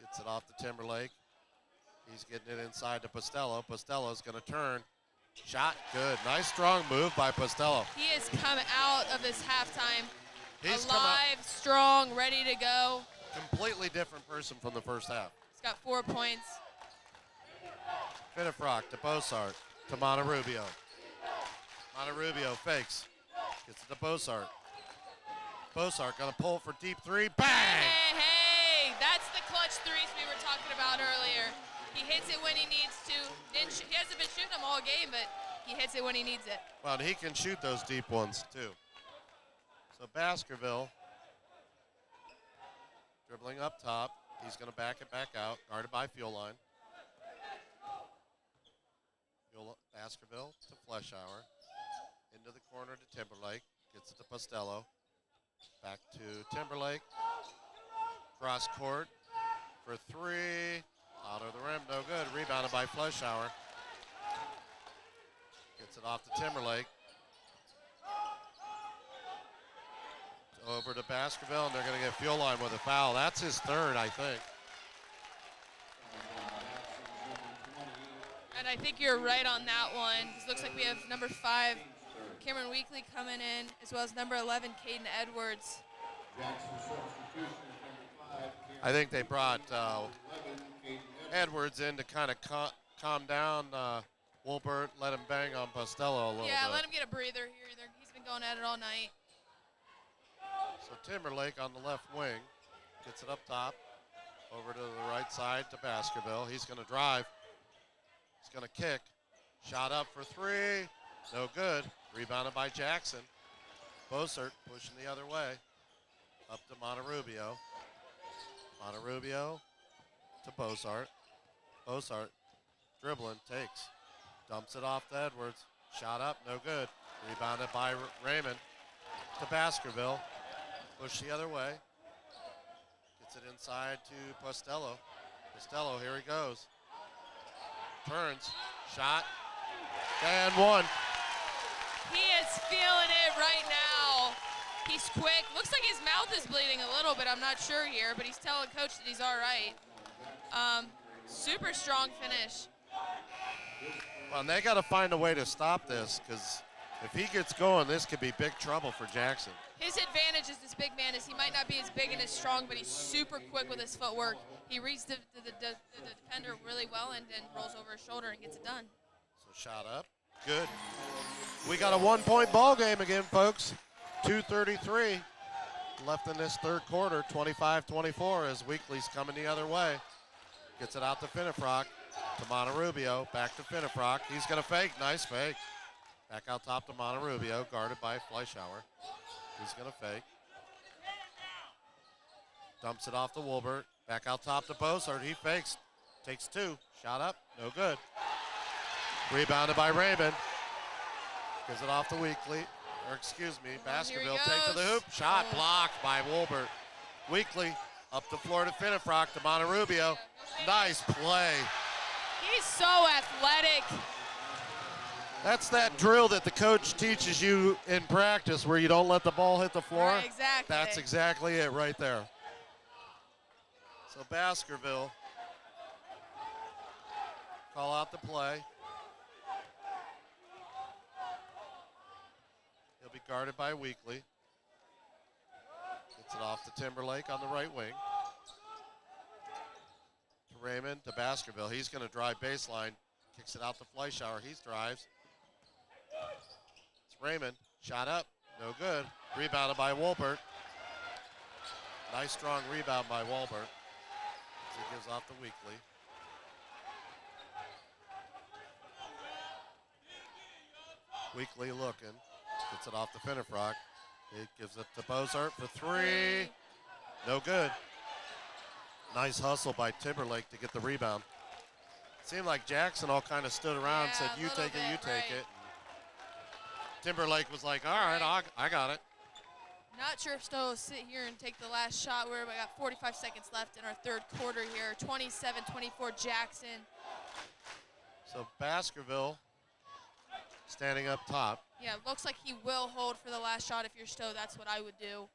Gets it off to Timberlake. He's getting it inside to Postello. Postello's going to turn. Shot, good. Nice strong move by Postello. He has come out of this halftime He's come out alive, strong, ready to go. completely different person from the first half. He's got 4 points. Finifrock to Bossart to Monterubio. Monterubio fakes. Gets it to Bossart. Bossart gonna pull for deep three. Bang! Hey, that's the clutch threes we were talking about earlier. He hits it when he needs to. He hasn't been shooting them all game, but he hits it when he needs it. Well, and he can shoot those deep ones too. So Baskerville dribbling up top. He's gonna back it back out, guarded by Fuel Line. Baskerville to Fleshauer. Into the corner to Timberlake. Gets it to Postello. Back to Timberlake. Cross court for three. Out of the rim, no good. Rebounded by Fleshauer. Gets it off to Timberlake. Over to Baskerville, and they're going to get Fuel Line with a foul. That's his third, I think. And I think you're right on that one. It looks like we have number 5, Cameron Weekly, coming in, as well as number 11, Caden Edwards. I think they brought Edwards in to kind of calm down Wolbert, let him bang on Postello a little bit. Yeah, let him get a breather here. He's been going at it all night. So Timberlake on the left wing gets it up top, over to the right side to Baskerville. He's going to drive. He's going to kick. Shot up for three. No good. Rebounded by Jackson. Bossart pushing the other way. Up to Monterubio. Monterubio to Bossart. Bossart dribbling, takes. Dumps it off to Edwards. Shot up, no good. Rebounded by Raymond to Baskerville. Push the other way. Gets it inside to Postello. Postello, here he goes. Turns, shot, and one. He is feeling it right now. He's quick. Looks like his mouth is bleeding a little bit. I'm not sure here, but he's telling coach that he's all right. Super strong finish. Well, and they got to find a way to stop this, because if he gets going, this could be big trouble for Jackson. His advantage is this big man is he might not be as big and as strong, but he's super quick with his footwork. He reads the defender really well and then rolls over his shoulder and gets it done. So shot up, good. We got a 1-point ball game again, folks. 2:33 left in this third quarter, 25-24 as Weekly's coming the other way. Gets it out to Finifrock, to Monterubio, back to Finifrock. He's gonna fake, nice fake. Back out top to Monterubio, guarded by Fleischauer. He's gonna fake. Dumps it off to Wolbert. Back out top to Bossart. He fakes. Takes two. Shot up. No good. Rebounded by Raymond. Gives it off to Weekly. Or excuse me, Baskerville take to the hoop. Shot blocked by Wolbert. Weekly up the floor to Finifrock to Monterubio. Nice play. He's so athletic. That's that drill that the coach teaches you in practice where you don't let the ball hit the floor. Right, exactly. That's exactly it right there. So Baskerville call out the play. He'll be guarded by Weekly. Gets it off to Timberlake on the right wing. To Raymond, to Baskerville. He's going to drive baseline. Kicks it out to Fleischauer. He drives. It's Raymond. Shot up. No good. Rebounded by Wolbert. Nice strong rebound by Wolbert. He gives off to Weekly. Weekly looking. Gets it off to Finifrock. He gives it to Bossart for three. No good. Nice hustle by Timberlake to get the rebound. Seemed like Jackson all kind of stood around and said, you take it, you take it. Timberlake was like, all right, I got it. Not sure if Stow will sit here and take the last shot. We got 45 seconds left in our third quarter here. 27-24 Jackson. So Baskerville standing up top. Yeah, looks like he will hold for the last shot. If you're Stow, that's what I would do.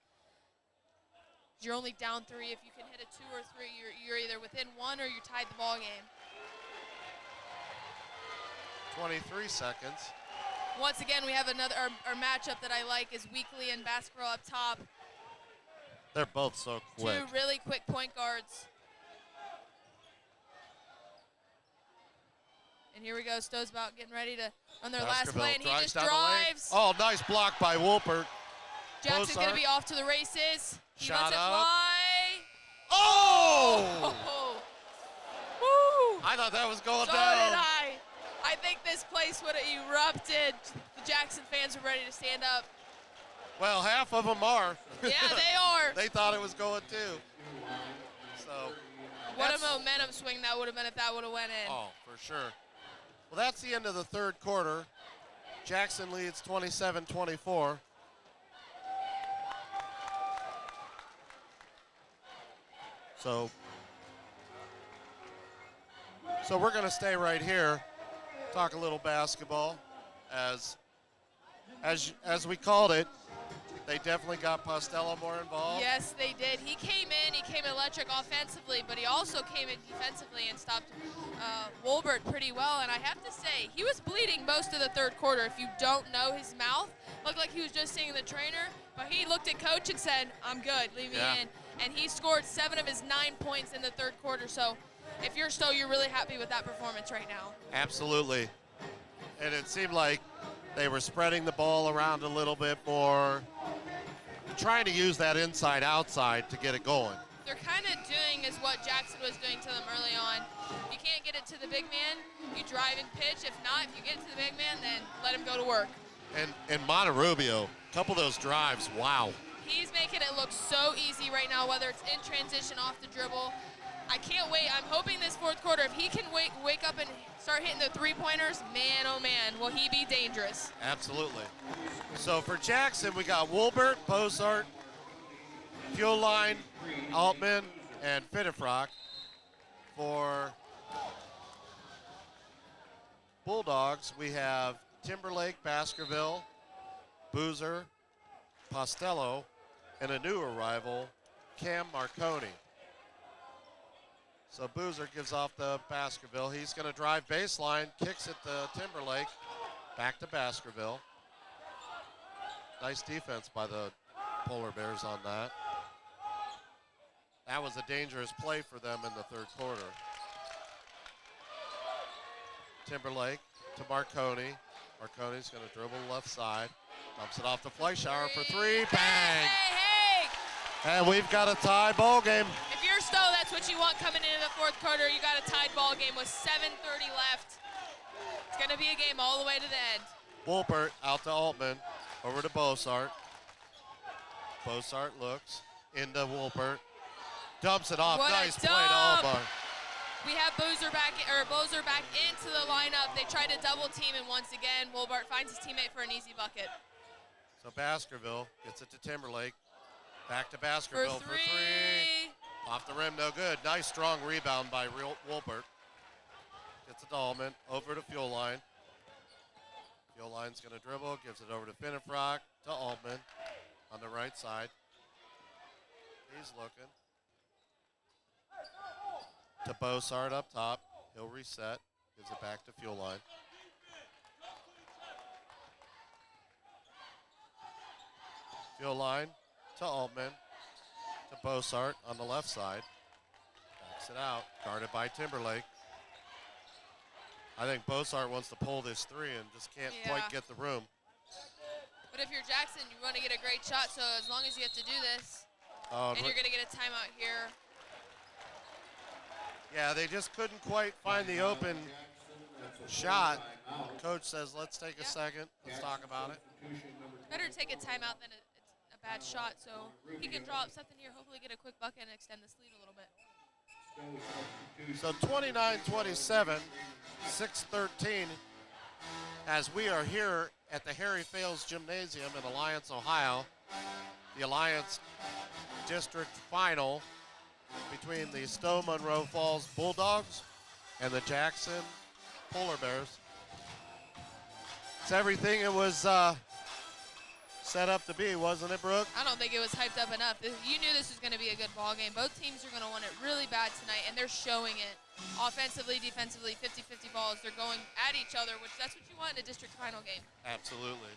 You're only down 3. If you can hit a 2 or 3, you're either within 1 or you're tied the ball game. 23 seconds. Once again, we have another, our matchup that I like is Weekly and Basketball up top. They're both so quick. Two really quick point guards. And here we go, Stow's about getting ready to run their last play, and he just drives. Oh, nice block by Wolpert. Jackson's going to be off to the races. He Shot lets it up. fly. Oh! Woo! I thought that was going So down. did I. I think this place would have erupted. The Jackson fans are ready to stand up. Well, half of them are. Yeah, they are. They thought it was going too. So. What a momentum swing that would have been if that would have went in. Oh, for sure. Well, that's the end of the third quarter. Jackson leads 27-24. So we're going to stay right here, talk a little basketball. As we called it, they definitely got Postello more involved. Yes, they did. He came electric offensively, but he also came in defensively and stopped Wolbert pretty well. And I have to say, he was bleeding most of the third quarter. If you don't know, his mouth looked like he was just seeing the trainer, but he looked at coach and said, "I'm good, leave me in." And he scored 7 of his 9 points in the third quarter. So if you're Stow, you're really happy with that performance right now. Absolutely. And it seemed like they were spreading the ball around a little bit more, trying to use that inside-outside to get it going. They're kind of doing is what Jackson was doing to them early on. If you can't get it to the big man, you drive and pitch. If not, if you get it to the big man, then let him go to work. And Monterubio, a couple of those drives, wow. He's making it look so easy right now, whether it's in transition, off the dribble. I can't wait. I'm hoping this fourth quarter, if he can wake up and start hitting the three-pointers, man, oh man, will he be dangerous. Absolutely. So for Jackson, we got Wolbert, Bozart, Fuel Line, Altman, and Finnefrock. For Bulldogs, we have Timberlake, Baskerville, Boozer, Postello, and a new arrival, Cam Marconi. So Boozer gives off the Baskerville. He's going to drive baseline, kicks it to Timberlake, back to Baskerville. Nice defense by the Polar Bears on that. That was a dangerous play for them in the third quarter. Timberlake to Marconi. Marconi's going to dribble left side. Dumps it off to Fleischauer for three. Bang! Hey! And we've got a tie ball game. If you're Stow, that's what you want coming into the fourth quarter. You got a tied ball game with 7:30 left. It's going to be a game all the way to the end. Wolpert out to Altman. Over to Bozart. Bozart looks into Wolpert. Dumps it off. What nice a play dump. to Albar. We have Boozer back into the lineup. They tried to double team, and once again, Wolbert finds his teammate for an easy bucket. So Baskerville gets it to Timberlake. Back to Baskerville for three. Off the rim, no good. Nice strong rebound by Wolbert. Gets it to Allman. Over to Fuel Line. Fuel Line's going to dribble. Gives it over to Finnefrock. To Altman on the right side. He's looking. To Bozart up top. He'll reset. Gives it back to Fuel Line. Fuel Line to Altman. To Bozart on the left side. Backs it out. Guarded by Timberlake. I think Bozart wants to pull this three and just can't quite get the room. But if you're Jackson, you want to get a great shot, so as long as you have to do this, and you're going to get a timeout here. Yeah, they just couldn't quite find the open shot. Coach says, let's take a second. Let's talk about it. Better take a timeout than it's a bad shot, so he can draw up something here, hopefully get a quick bucket and extend this lead a little bit. So 29-27, 6:13, as we are here at the Harry Fales Gymnasium in Alliance, Ohio, the Alliance District Final between the Stow Monroe Falls Bulldogs and the Jackson Polar Bears. It's everything it was set up to be, wasn't it, Brooke? I don't think it was hyped up enough. You knew this was going to be a good ball game. Both teams are going to want it really bad tonight, and they're showing it. Offensively, defensively, 50-50 balls. They're going at each other, which that's what you want in a district final game. Absolutely.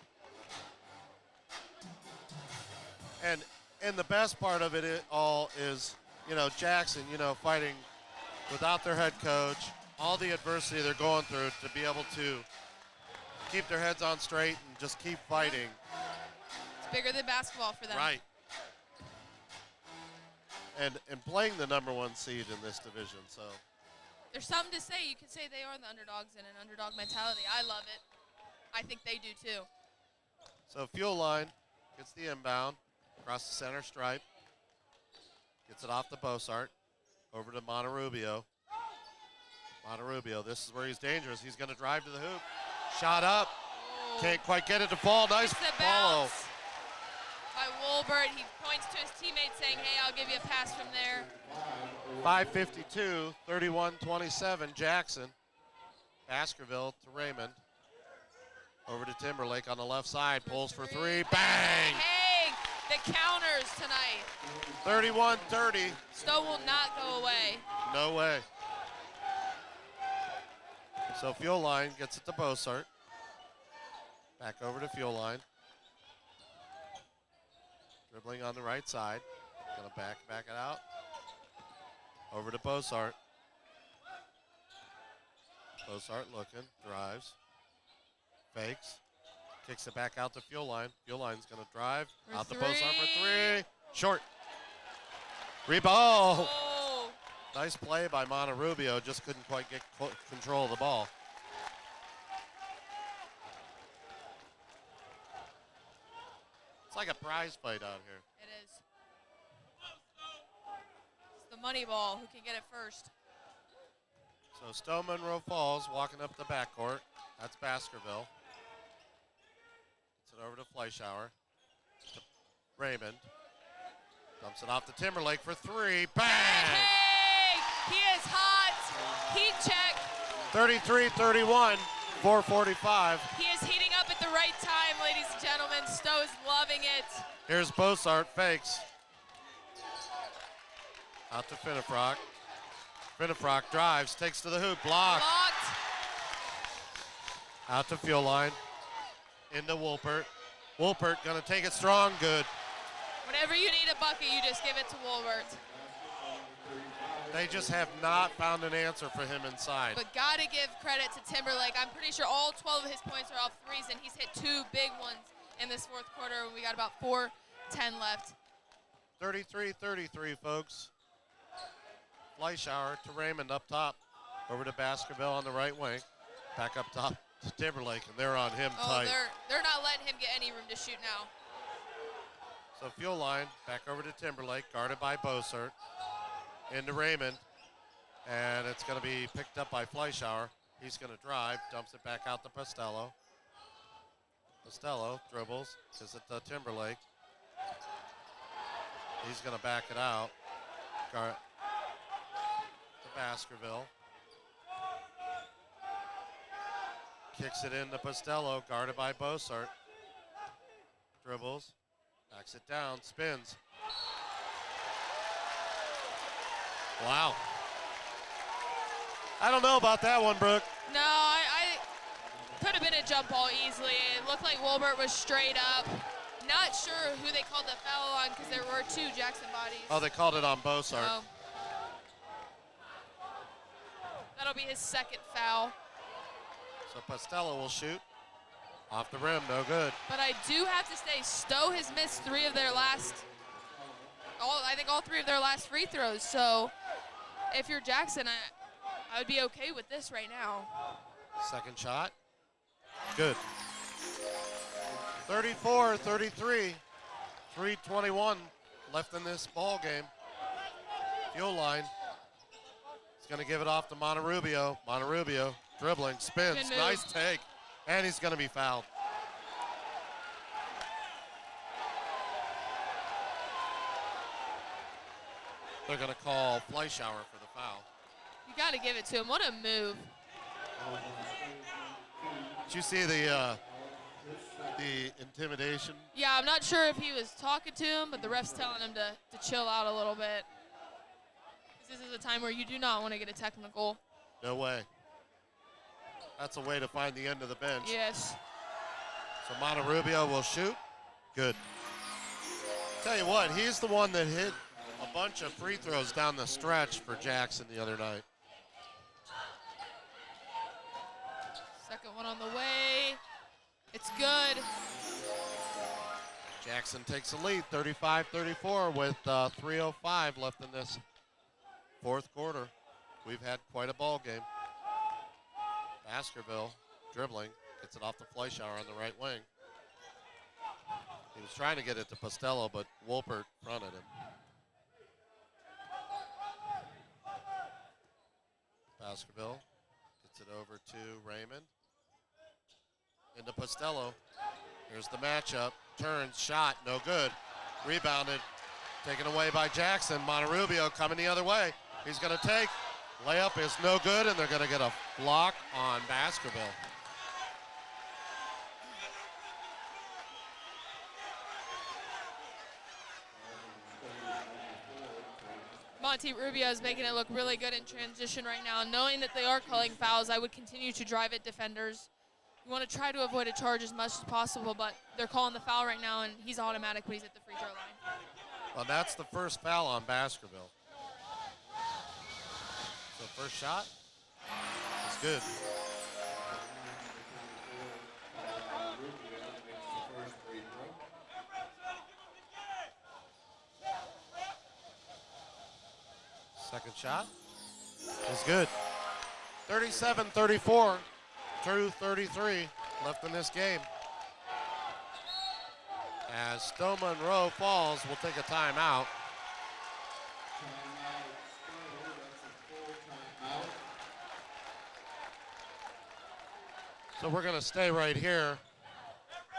And the best part of it all is, Jackson, fighting without their head coach, all the adversity they're going through to be able to keep their heads on straight and just keep fighting. It's bigger than basketball for them. Right. And playing the #1 seed in this division, so. There's something to say. You can say they are the underdogs in an underdog mentality. I love it. I think they do too. So Fuel Line gets the inbound across the center stripe. Gets it off the Bossart. Over to Monterubio. Monterubio, this is where he's dangerous. He's going to drive to the hoop. Shot up. Oh. Can't quite get it to fall. Nice follow. By Wolbert. He points to his teammate saying, hey, I'll give you a pass from there. 5:52, 31-27, Jackson. Baskerville to Raymond. Over to Timberlake on the left side. Pulls for three. Bang! Hey, the counters tonight. 31-30. Stow will not go away. No way. So Fuel Line gets it to Bossart. Back over to Fuel Line. Dribbling on the right side. Gonna back it out. Over to Bossart. Bossart looking, drives, fakes, kicks it back out to Fuel Line. Fuel Line's gonna drive, out to Bossart for three. Short. Rebound. Oh. Nice play by Monterubio, just couldn't quite get control of the ball. It's like a prize fight out here. It is. It's the money ball. Who can get it first? So Stow Munroe Falls walking up the backcourt. That's Baskerville. Gets it over to Fleischauer. To Raymond. Dumps it off to Timberlake for three. Bang! Hey! He is hot. Heat check. 33-31, 4:45. He is heating up at the right time, ladies and gentlemen. Stow is loving it. Here's Bossart, fakes. Out to Finnefrock. Finnefrock drives, takes to the hoop, blocked. Out to Fuel Line. Into Wolpert. Wolpert gonna take it strong, good. Whenever you need a bucket, you just give it to Wolbert. They just have not found an answer for him inside. But gotta give credit to Timberlake. I'm pretty sure all 12 of his points are off threes, and he's hit two big ones in this fourth quarter. We got about 4:10 left. 33-33, folks. Fleischauer to Raymond up top. Over to Baskerville on the right wing. Back up top to Timberlake, and they're on him tight. They're not letting him get any room to shoot now. So Fuel Line back over to Timberlake, guarded by Bossart. Into Raymond, and it's going to be picked up by Fleischauer. He's going to drive, dumps it back out to Postello. Postello dribbles, gives it to Timberlake. He's going to back it out. To Baskerville. Kicks it into Postello, guarded by Bossart. Dribbles, backs it down, spins. Wow. I don't know about that one, Brooke. No, I could have been a jump ball easily. It looked like Wolbert was straight up. Not sure who they called the foul on because there were two Jackson bodies. Oh, they called it on Bossart. Oh. That'll be his second foul. So Postello will shoot. Off the rim, no good. But I do have to say, Stow has missed three of their last, I think all three of their last free throws. So if you're Jackson, I would be okay with this right now. Second shot. Good. 34-33. 3:21 left in this ball game. Fuel Line is going to give it off to Monterubio. Monterubio dribbling, spins, nice take, and he's going to be fouled. They're going to call Fleischauer for the foul. You got to give it to him. What a move. Did you see the the intimidation. Yeah, I'm not sure if he was talking to him, but the ref's telling him to chill out a little bit. This is a time where you do not want to get a technical. No way. That's a way to find the end of the bench. Yes. So Monterubio will shoot. Good. Tell you what, he's the one that hit a bunch of free throws down the stretch for Jackson the other night. Second one on the way. It's good. Jackson takes the lead, 35-34 with 3:05 left in this fourth quarter. We've had quite a ball game. Baskerville dribbling, gets it off the Fleischauer on the right wing. He was trying to get it to Postello, but Wolpert fronted him. Baskerville gets it over to Raymond. Into Postello. Here's the matchup. Turns, shot, no good. Rebounded, taken away by Jackson. Monterubio coming the other way. He's going to take. Layup is no good, and they're going to get a block on Baskerville. Monty Rubio is making it look really good in transition right now. Knowing that they are calling fouls, I would continue to drive at defenders. You want to try to avoid a charge as much as possible, but they're calling the foul right now, and he's automatic when he's at the free throw line. Well, that's the first foul on Baskerville. So first shot is good. Second shot is good. 37-34, 2:33 left in this game. As Stow Monroe falls, we'll take a timeout. So we're going to stay right here,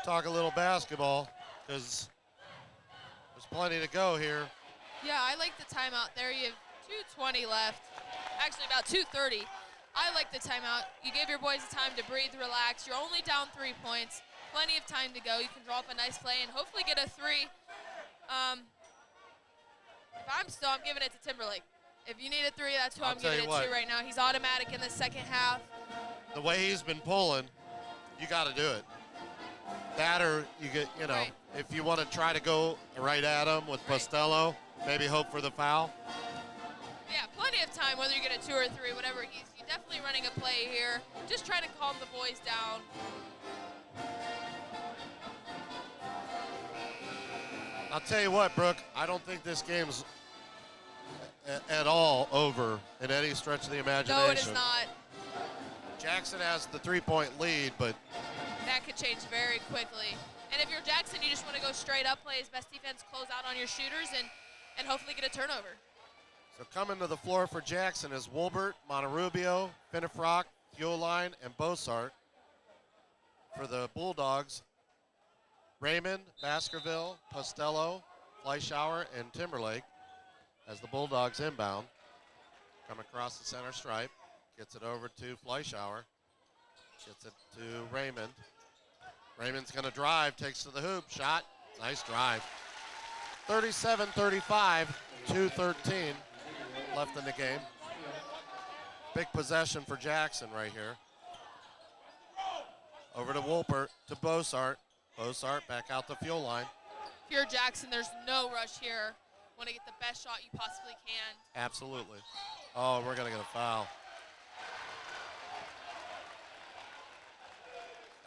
talk a little basketball, because there's plenty to go here. Yeah, I like the timeout there. You have 2:20 left, actually about 2:30. I like the timeout. You gave your boys time to breathe, relax. You're only down 3 points. Plenty of time to go. You can draw up a nice play and hopefully get a three. If I'm Stow, I'm giving it to Timberlake. If you need a three, that's who I'm giving it to right now. He's automatic in the second half. The way he's been pulling, you got to do it. That or you get, you know, Right. if you want to try to go right at him with Postello, maybe hope for the foul. Yeah, plenty of time, whether you get a two or three, whatever. You're definitely running a play here. Just try to calm the boys down. I'll tell you what, Brooke, I don't think this game's at all over in any stretch of the imagination. No, it is not. Jackson has the three-point lead, but That could change very quickly. And if you're Jackson, you just want to go straight up, play his best defense, close out on your shooters, and hopefully get a turnover. so coming to the floor for Jackson is Wolbert, Monterubio, Finnefrock, Fueline, and Bossart. For the Bulldogs, Raymond, Baskerville, Postello, Fleischauer, and Timberlake as the Bulldogs inbound. Come across the center stripe, gets it over to Fleischauer, gets it to Raymond. Raymond's going to drive, takes to the hoop, shot, nice drive. 37-35, 2:13 left in the game. Big possession for Jackson right here. Over to Wolpert, to Bossart. Bossart back out the fuel line. If you're Jackson, there's no rush here. Want to get the best shot you possibly can. Absolutely. Oh, we're going to get a foul.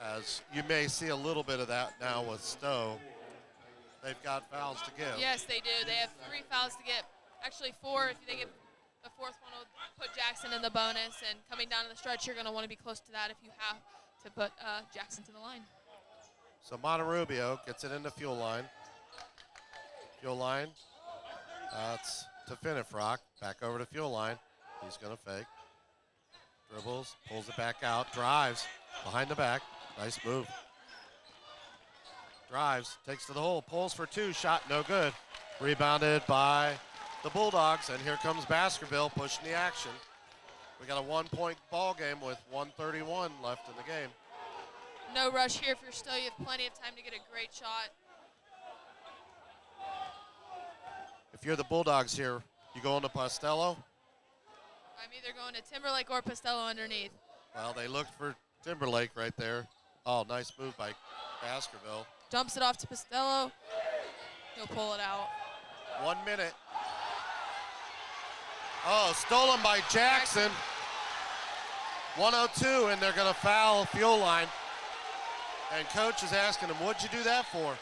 As you may see a little bit of that now with Stow. They've got fouls to give. Yes, they do. They have 3 fouls to get. Actually 4 if they get the 4th one will put Jackson in the bonus. And coming down to the stretch, you're going to want to be close to that if you have to put Jackson to the line. So Monterubio gets it into fuel line. Fuel line. That's to Finnefrock. Back over to fuel line. He's going to fake. Dribbles, pulls it back out, drives behind the back. Nice move. Drives, takes to the hole, pulls for 2, shot no good. Rebounded by the Bulldogs, and here comes Baskerville pushing the action. We got a 1-point ball game with 1:31 left in the game. No rush here if you're Stow. You have plenty of time to get a great shot. If you're the Bulldogs here, you going to Postello? I'm either going to Timberlake or Postello underneath. Well, they looked for Timberlake right there. Oh, nice move by Baskerville. Dumps it off to Postello. He'll pull it out. 1 minute. Oh, stolen by Jackson. 102, and they're going to foul Fuel Line. And coach is asking him, what'd you do that for?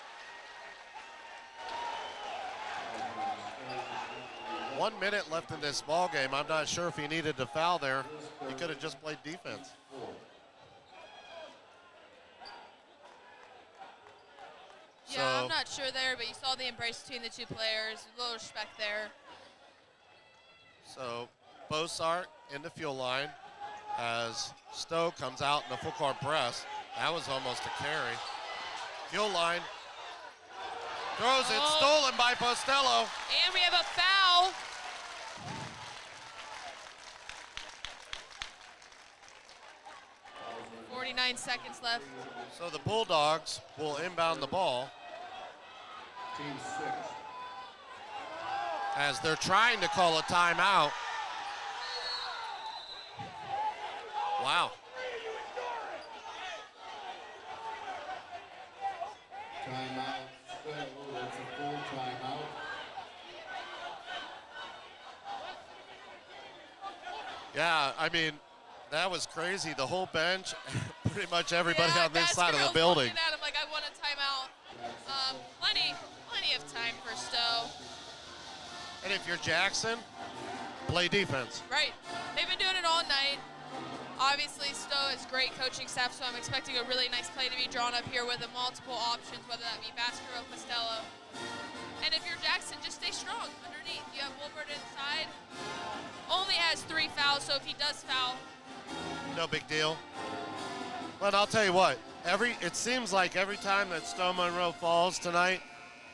1 minute left in this ball game. I'm not sure if he needed to foul there. He could have just played defense. Yeah, So, I'm not sure there, but you saw the embrace between the two players. A little respect there. so Bossart in the Fuel Line as Stow comes out in the full court press. That was almost a carry. Fuel Line throws it, stolen by Postello. And we have a foul. .49 seconds left. So the Bulldogs will inbound the ball Team 6. as they're trying to call a timeout. Wow. Timeout. That's a full timeout. Yeah, I mean, that was crazy. The whole bench, pretty much everybody Yeah, on this side of the Baskerville's building. looking at him like, I want a timeout. Plenty of time for Stow. And if you're Jackson, play defense. Right. They've been doing it all night. Obviously, Stow has great coaching staff, so I'm expecting a really nice play to be drawn up here with the multiple options, whether that be Baskerville, Postello. And if you're Jackson, just stay strong underneath. You have Wilbert inside. Only has 3 fouls, so if he does foul, No big deal. But I'll tell you what, it seems like every time that Stow Monroe Falls tonight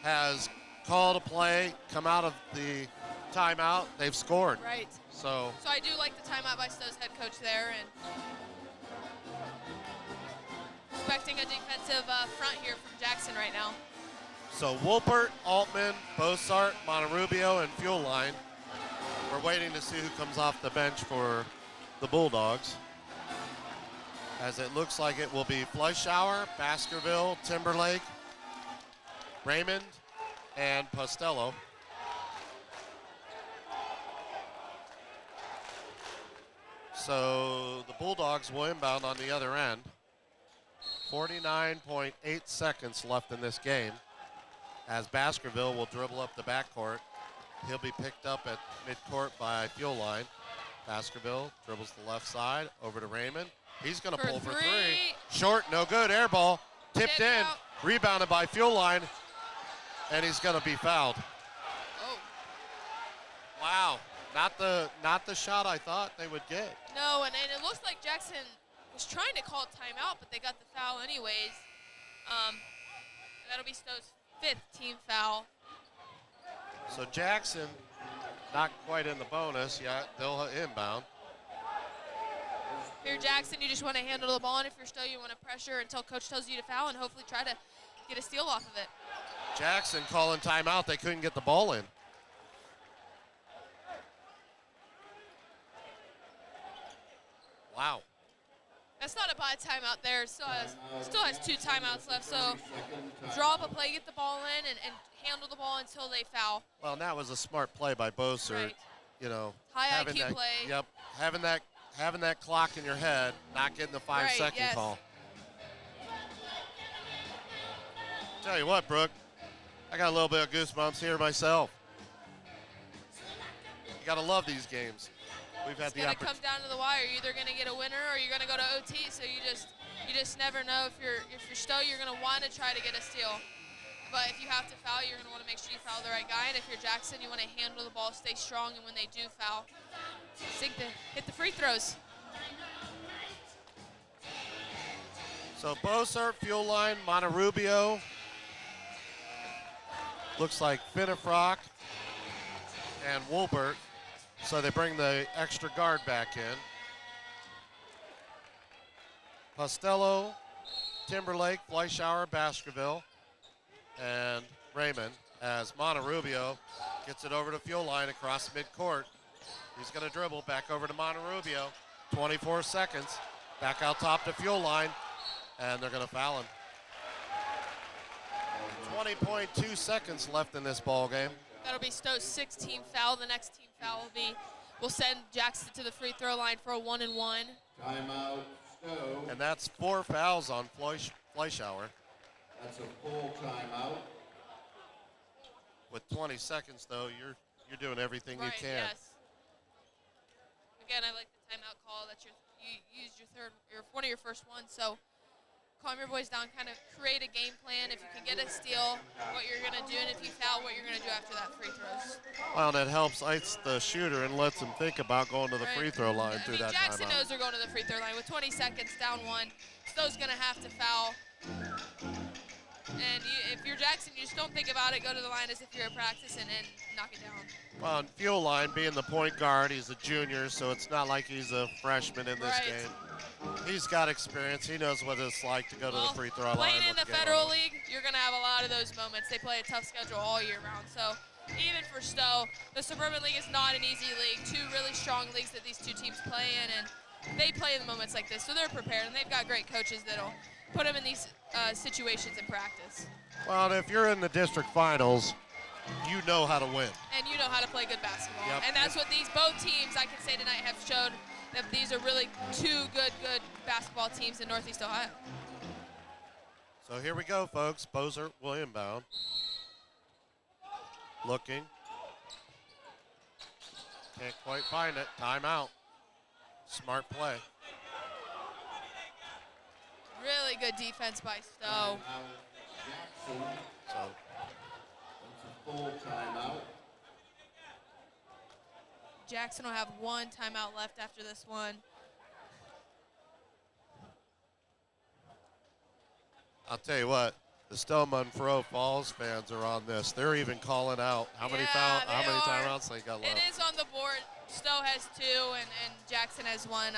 has called a play, come out of the timeout, they've scored. right. So So I do like the timeout by Stow's head coach there, and expecting a defensive front here from Jackson right now. So Wolpert, Altman, Bossart, Monterubio, and Fuel Line. We're waiting to see who comes off the bench for the Bulldogs. As it looks like it will be Fleischauer, Baskerville, Timberlake, Raymond, and Postello. So the Bulldogs will inbound on the other end. 49.8 seconds left in this game as Baskerville will dribble up the backcourt. He'll be picked up at midcourt by Fuel Line. Baskerville dribbles the left side over to Raymond. He's going to For pull for three. three. Short, no good, air ball. Tipped Tipped in, out. rebounded by Fuel Line, and he's going to be fouled. Oh. Wow, not the shot I thought they would get. No, and it looks like Jackson was trying to call a timeout, but they got the foul anyways. That'll be Stow's 5th team foul. So Jackson, not quite in the bonus yet. They'll inbound. If you're Jackson, you just want to handle the ball, and if you're Stow, you want to pressure until coach tells you to foul and hopefully try to get a steal off of it. Jackson calling timeout. They couldn't get the ball in. Wow. That's not a bad timeout there. Still has 2 timeouts left, so draw up a play, get the ball in, and handle the ball until they foul. Well, and that was a smart play by Bossart. Right. You know, High having IQ that, play. Yep, having that clock in your head, not getting the 5-second yes. call. Tell you what, Brooke, I got a little bit of goosebumps here myself. You gotta love these games. We've had It's the gonna opportunity. come down to the wire. You're either gonna get a winner or you're gonna go to OT. So you just never know. If you're Stow, you're gonna want to try to get a steal. But if you have to foul, you're gonna want to make sure you foul the right guy. And if you're Jackson, you want to handle the ball, stay strong, and when they do foul, hit the free throws. So Bossart, Fuel Line, Monterubio. Looks like Finnefrock and Wolbert. So they bring the extra guard back in. Postello, Timberlake, Fleischauer, Baskerville, and Raymond as Monterubio gets it over to fuel line across midcourt. He's going to dribble back over to Monterubio. 24 seconds. Back out top to fuel line, and they're going to foul him. 20.2 seconds left in this ball game. That'll be Stow's 16th foul. The next team foul will send Jackson to the free throw line for a 1-and-1. Timeout, Stow. And that's 4 fouls on Fleischauer. That's a full timeout. With 20 seconds, though, you're doing everything Right, you can. yes. Again, I like the timeout call. That you used one of your first ones. So calm your boys down, kind of create a game plan. If you can get a steal, what you're going to do, and if you foul, what you're going to do after that free throws. Well, that helps ice the shooter and lets him think about going to the free throw line through that Jackson timeout. knows they're going to the free throw line with 20 seconds, down 1. Stow's going to have to foul. And if you're Jackson, you just don't think about it. Go to the line as if you're at practice and knock it down. Well, on fuel line, being the point guard, he's a junior, so it's not like he's a freshman in this game. He's got experience. He knows what it's like to go to the free throw line. Playing in the Federal League, you're going to have a lot of those moments. They play a tough schedule all year round. So even for Stow, the Suburban League is not an easy league. 2 really strong leagues that these 2 teams play in, and they play in the moments like this. So they're prepared, and they've got great coaches that'll put them in these situations in practice. Well, if you're in the district finals, you know how to win. And you know how to play good basketball. Yep. And that's what both teams, I can say tonight, have showed that these are really 2 good basketball teams in Northeast Ohio. So here we go, folks. Bozer will inbound. Looking. Can't quite find it. Timeout. Smart play. Really good defense by Stow. Jackson. So That's a full timeout. Jackson will have 1 timeout left after this one. I'll tell you what, the Stow Monroe Falls fans are on this. They're even calling out how many timeouts they got left. It is on the board. Stow has 2 and Jackson has 1.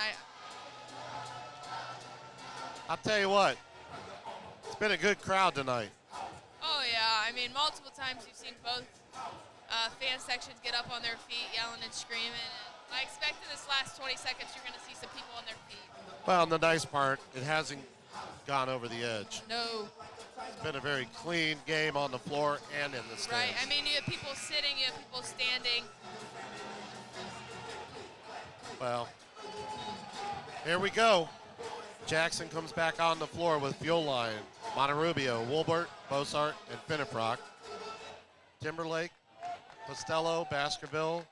I'll tell you what, it's been a good crowd tonight. Oh yeah, I mean multiple times you've seen both fan sections get up on their feet, yelling and screaming. And I expect in this last 20 seconds you're going to see some people on their feet. Well, and the nice part, it hasn't gone over the edge. No. It's been a very clean game on the floor and in the stands. Right, I mean you have people sitting, you have people standing. Well, here we go. Jackson comes back on the floor with fuel line. Monterubio, Woolbert, Bossart, and Finnefrock. Timberlake, Costello, Baskerville,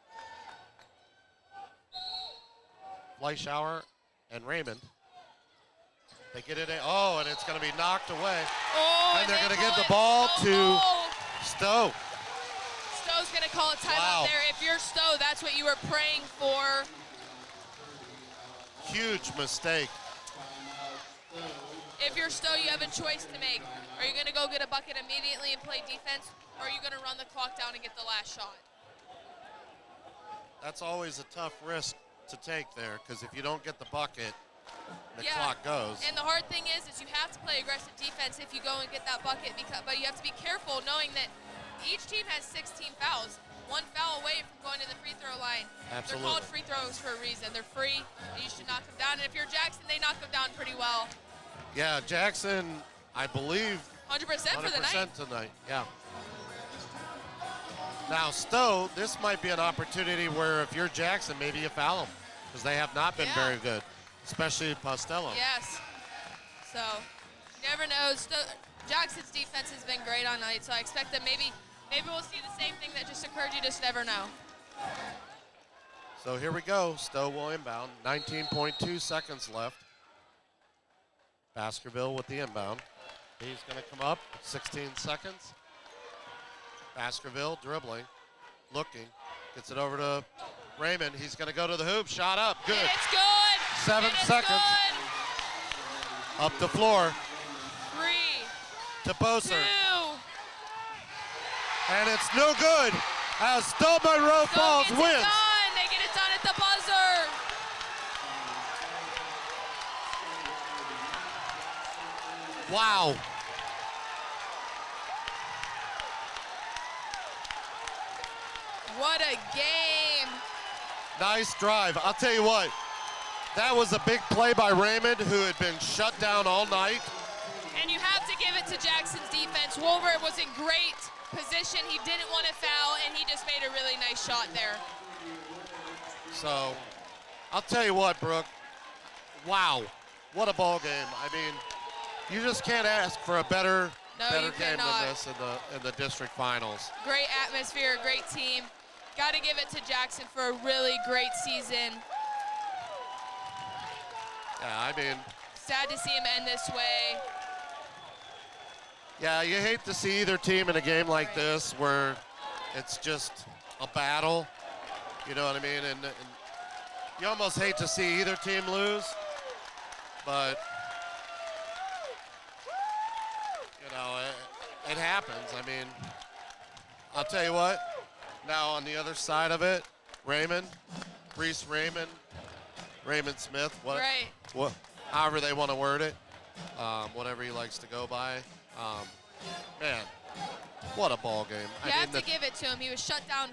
Fleischauer, and Raymond. They get it in. Oh, and it's going to be knocked away. Oh, and they're going to give the ball to Stow. Stow's going to call a timeout there. If you're Stow, that's what you were praying for. Huge mistake. If you're Stow, you have a choice to make. Are you going to go get a bucket immediately and play defense, or are you going to run the clock down and get the last shot? That's always a tough risk to take there, because if you don't get the bucket, the clock goes. And the hard thing is you have to play aggressive defense if you go and get that bucket, but you have to be careful knowing that each team has 16 fouls. 1 foul away from going to the free throw line. Absolutely. They're called free throws for a reason. They're free, and you should knock them down. And if you're Jackson, they knock them down pretty well. Yeah, Jackson, I believe, 100% for the night. tonight, yeah. Now, Stow, this might be an opportunity where if you're Jackson, maybe you foul them, because they have not been very good, especially Costello. Yes. So, you never know. Jackson's defense has been great all night, so I expect that maybe we'll see the same thing that just occurred. You just never know. So here we go. Stow will inbound. 19.2 seconds left. Baskerville with the inbound. He's going to come up. 16 seconds. Baskerville dribbling, looking, gets it over to Raymond. He's going to go to the hoop. Shot up. Good. And it's good. 7 seconds. Good. Up the floor. 3, to Boser. 2. And it's no good as Stow Monroe Falls wins. They get it done at the buzzer. Wow. What a game. Nice drive. I'll tell you what, that was a big play by Raymond, who had been shut down all night. And you have to give it to Jackson's defense. Wolver was in great position. He didn't want to foul, and he just made a really nice shot there. So, I'll tell you what, Brooke, wow, what a ball game. I mean, you just can't ask for a better game cannot. than this in the district finals. Great atmosphere, great team. Got to give it to Jackson for a really great season. Yeah, I mean, Sad to see him end this way. yeah, you hate to see either team in a game like Right. this where it's just a battle. You know what I mean? And you almost hate to see either team lose, but you know, it happens. I mean, I'll tell you what. Now on the other side of it, Reese Raymond Smith, Right. however they want to word it, whatever he likes to go by. Man, what a ball game. You have to give it to him. He was shut down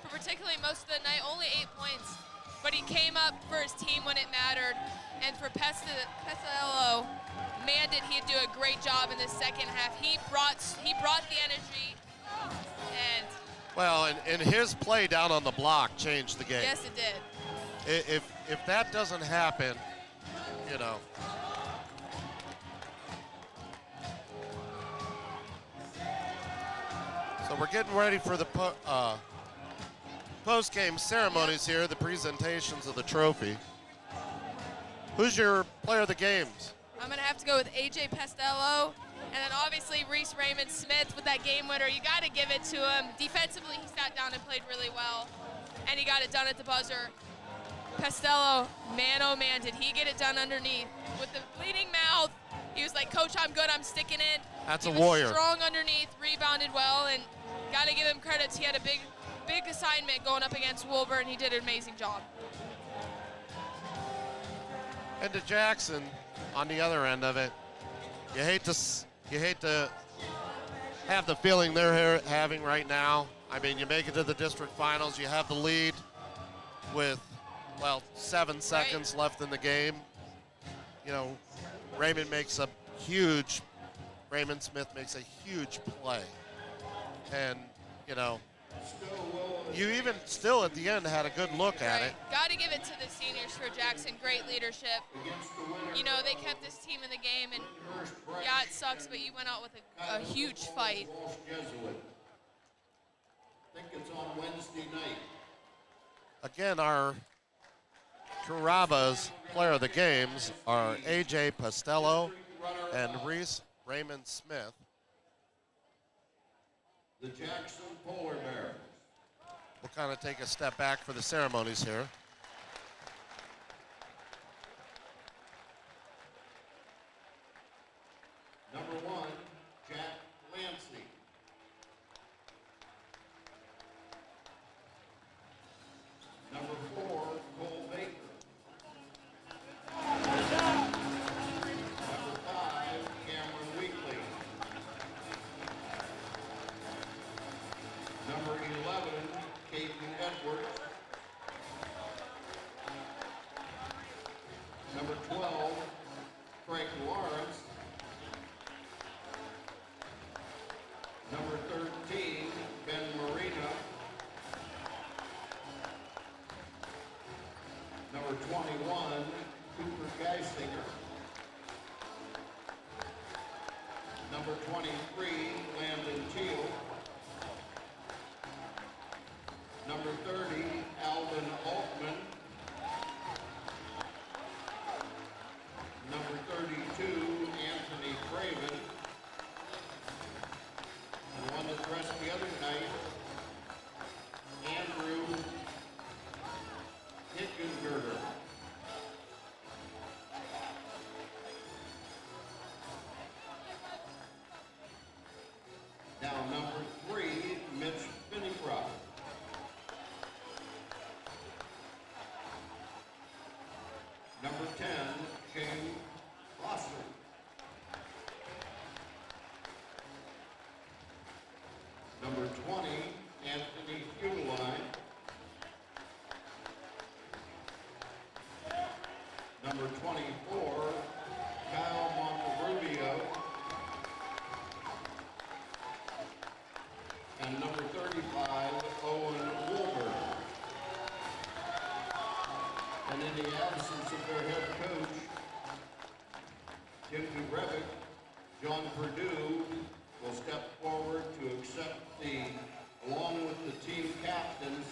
for particularly most of the night, only 8 points. But he came up for his team when it mattered. And for Pestello, man, did he do a great job in the second half. He brought the energy. And Well, and his play down on the block changed the game. yes, it did. If that doesn't happen, you know. So we're getting ready for the post-game ceremonies here, the presentations of the trophy. Who's your player of the games? I'm going to have to go with A.J. Pestello. And then obviously Reese Raymond Smith with that game winner. You got to give it to him. Defensively, he sat down and played really well. And he got it done at the buzzer. Pestello, man, oh man, did he get it done underneath. With the bleeding mouth, he was like, Coach, I'm good, I'm sticking it. That's he a was warrior. Strong underneath, rebounded well, and got to give him credits. He had a big assignment going up against Wolver, and he did an amazing job. And to Jackson, on the other end of it, you hate to have the feeling they're having right now. I mean, you make it to the district finals, you have the lead with, 7 seconds left in the game. You know, Raymond Smith makes a huge play. And, you know, you even still at the end had a good look at it. Got to give it to the seniors for Jackson. Great leadership. You know, they kept this team in the game, and yeah, it sucks, but you went out with a huge fight. I think it's on Wednesday night. Again, our Carrabba's player of the games are A.J. Pestello and Reese Raymond Smith. The Jackson Polar Bears. We'll kind of take a step back for the ceremonies here. Number 1, Jack Lancey. Number 4, Cole Baker. Number 5, Cameron Wheatley. Number 11, Caden Edwards. Number 20, Anthony Fuline. Number 24, Kyle Monterrubio. And number 35, Owen Wolbert. And in the absence of their head coach, Tim Dubrevik, John Perdue will step forward to accept along with the team captains,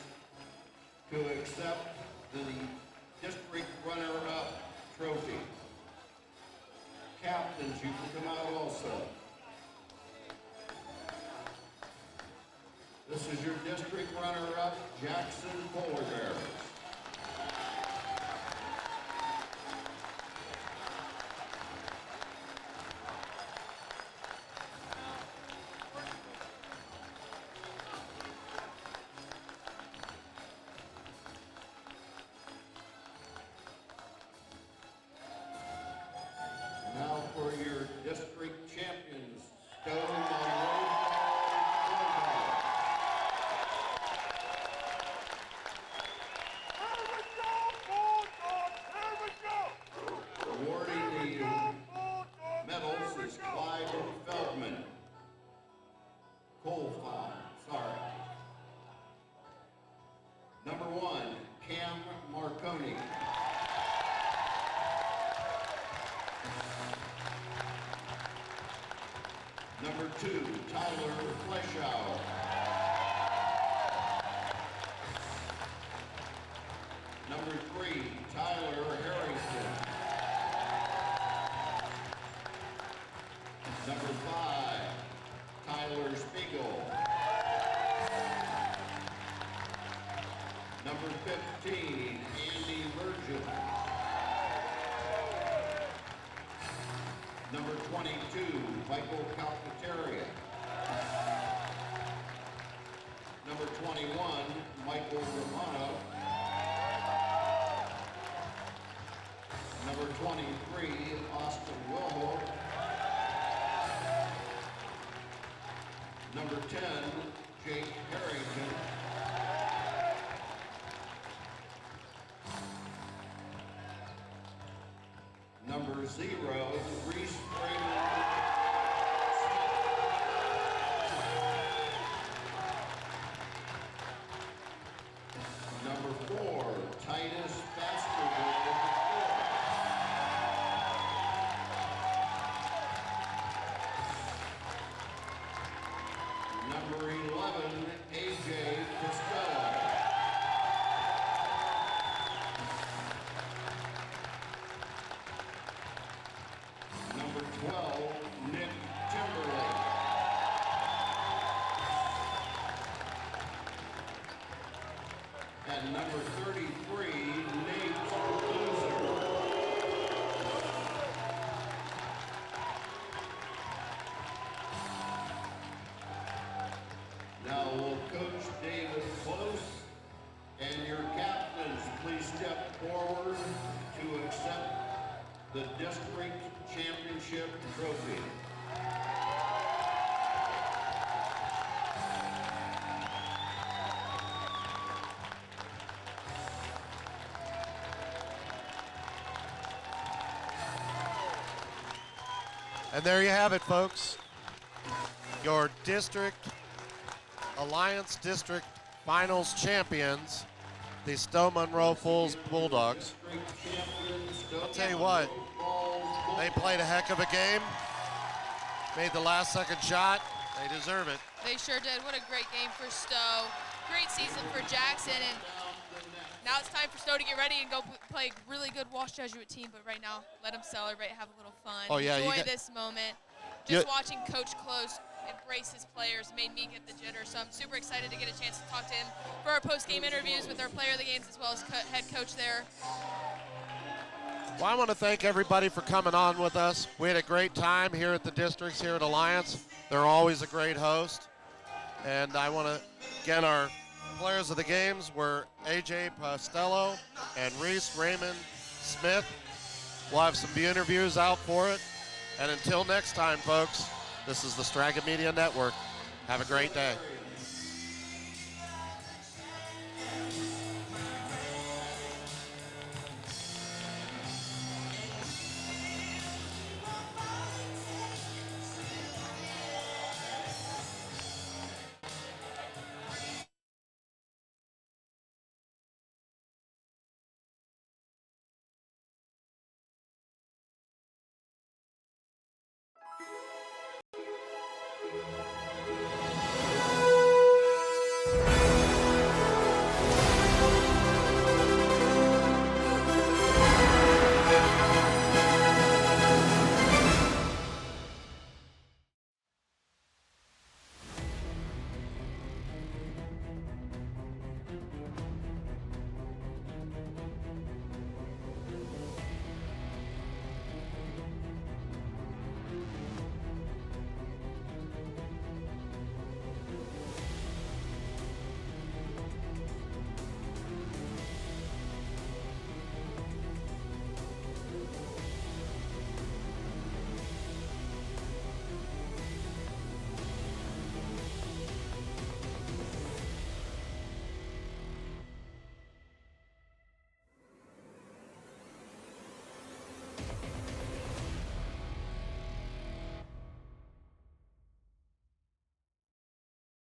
to accept the district runner-up trophy. Captains, you can come out also. This is your district runner-up, Jackson Polar Bears. Now for your district champions, Stow, Monroe, awarding the medals is Clyde Feldman. Colfine, sorry. Number 1, Cam Marconi. Number 2, Tyler Fleischow. Number 3, Tyler Harrington. Number 5, Tyler Spiegel. Number 15, Andy Virgin. Number 22, Michael Calcaterra. Number 21, Michael Romano. Number 23, Austin Wilhoit. Number 10, Jake Harrington. Number 0, Reese Raymond Smith. Number 4, Titus Baskerville. Number 11, AJ Costello. Number 12, Nick Timberlake. And number 33, Nate Loser. Now will Coach David Close and your captains please step forward to accept the district championship trophy. And there you have it, folks. Your district Alliance District Finals champions, the Stow Monroe Fools Bulldogs. I'll tell you what, they played a heck of a game, made the last second shot. They deserve it. They sure did. What a great game for Stow. Great season for Jackson, and now it's time for Stow to get ready and go play a really good Walsh Jesuit team. But right now, let them celebrate, have a little fun. Oh, yeah, enjoy this moment. Just watching Coach Close embrace his players made me get the jitters. So I'm super excited to get a chance to talk to him for our post-game interviews with our player of the games as well as head coach there. Well, I want to thank everybody for coming on with us. We had a great time here at the districts here at Alliance. They're always a great host. And I want to, again, our players of the games were AJ Costello and Reese Raymond Smith. We'll have some interviews out for it. And until next time, folks, this is the Straga Media Network. Have a great day.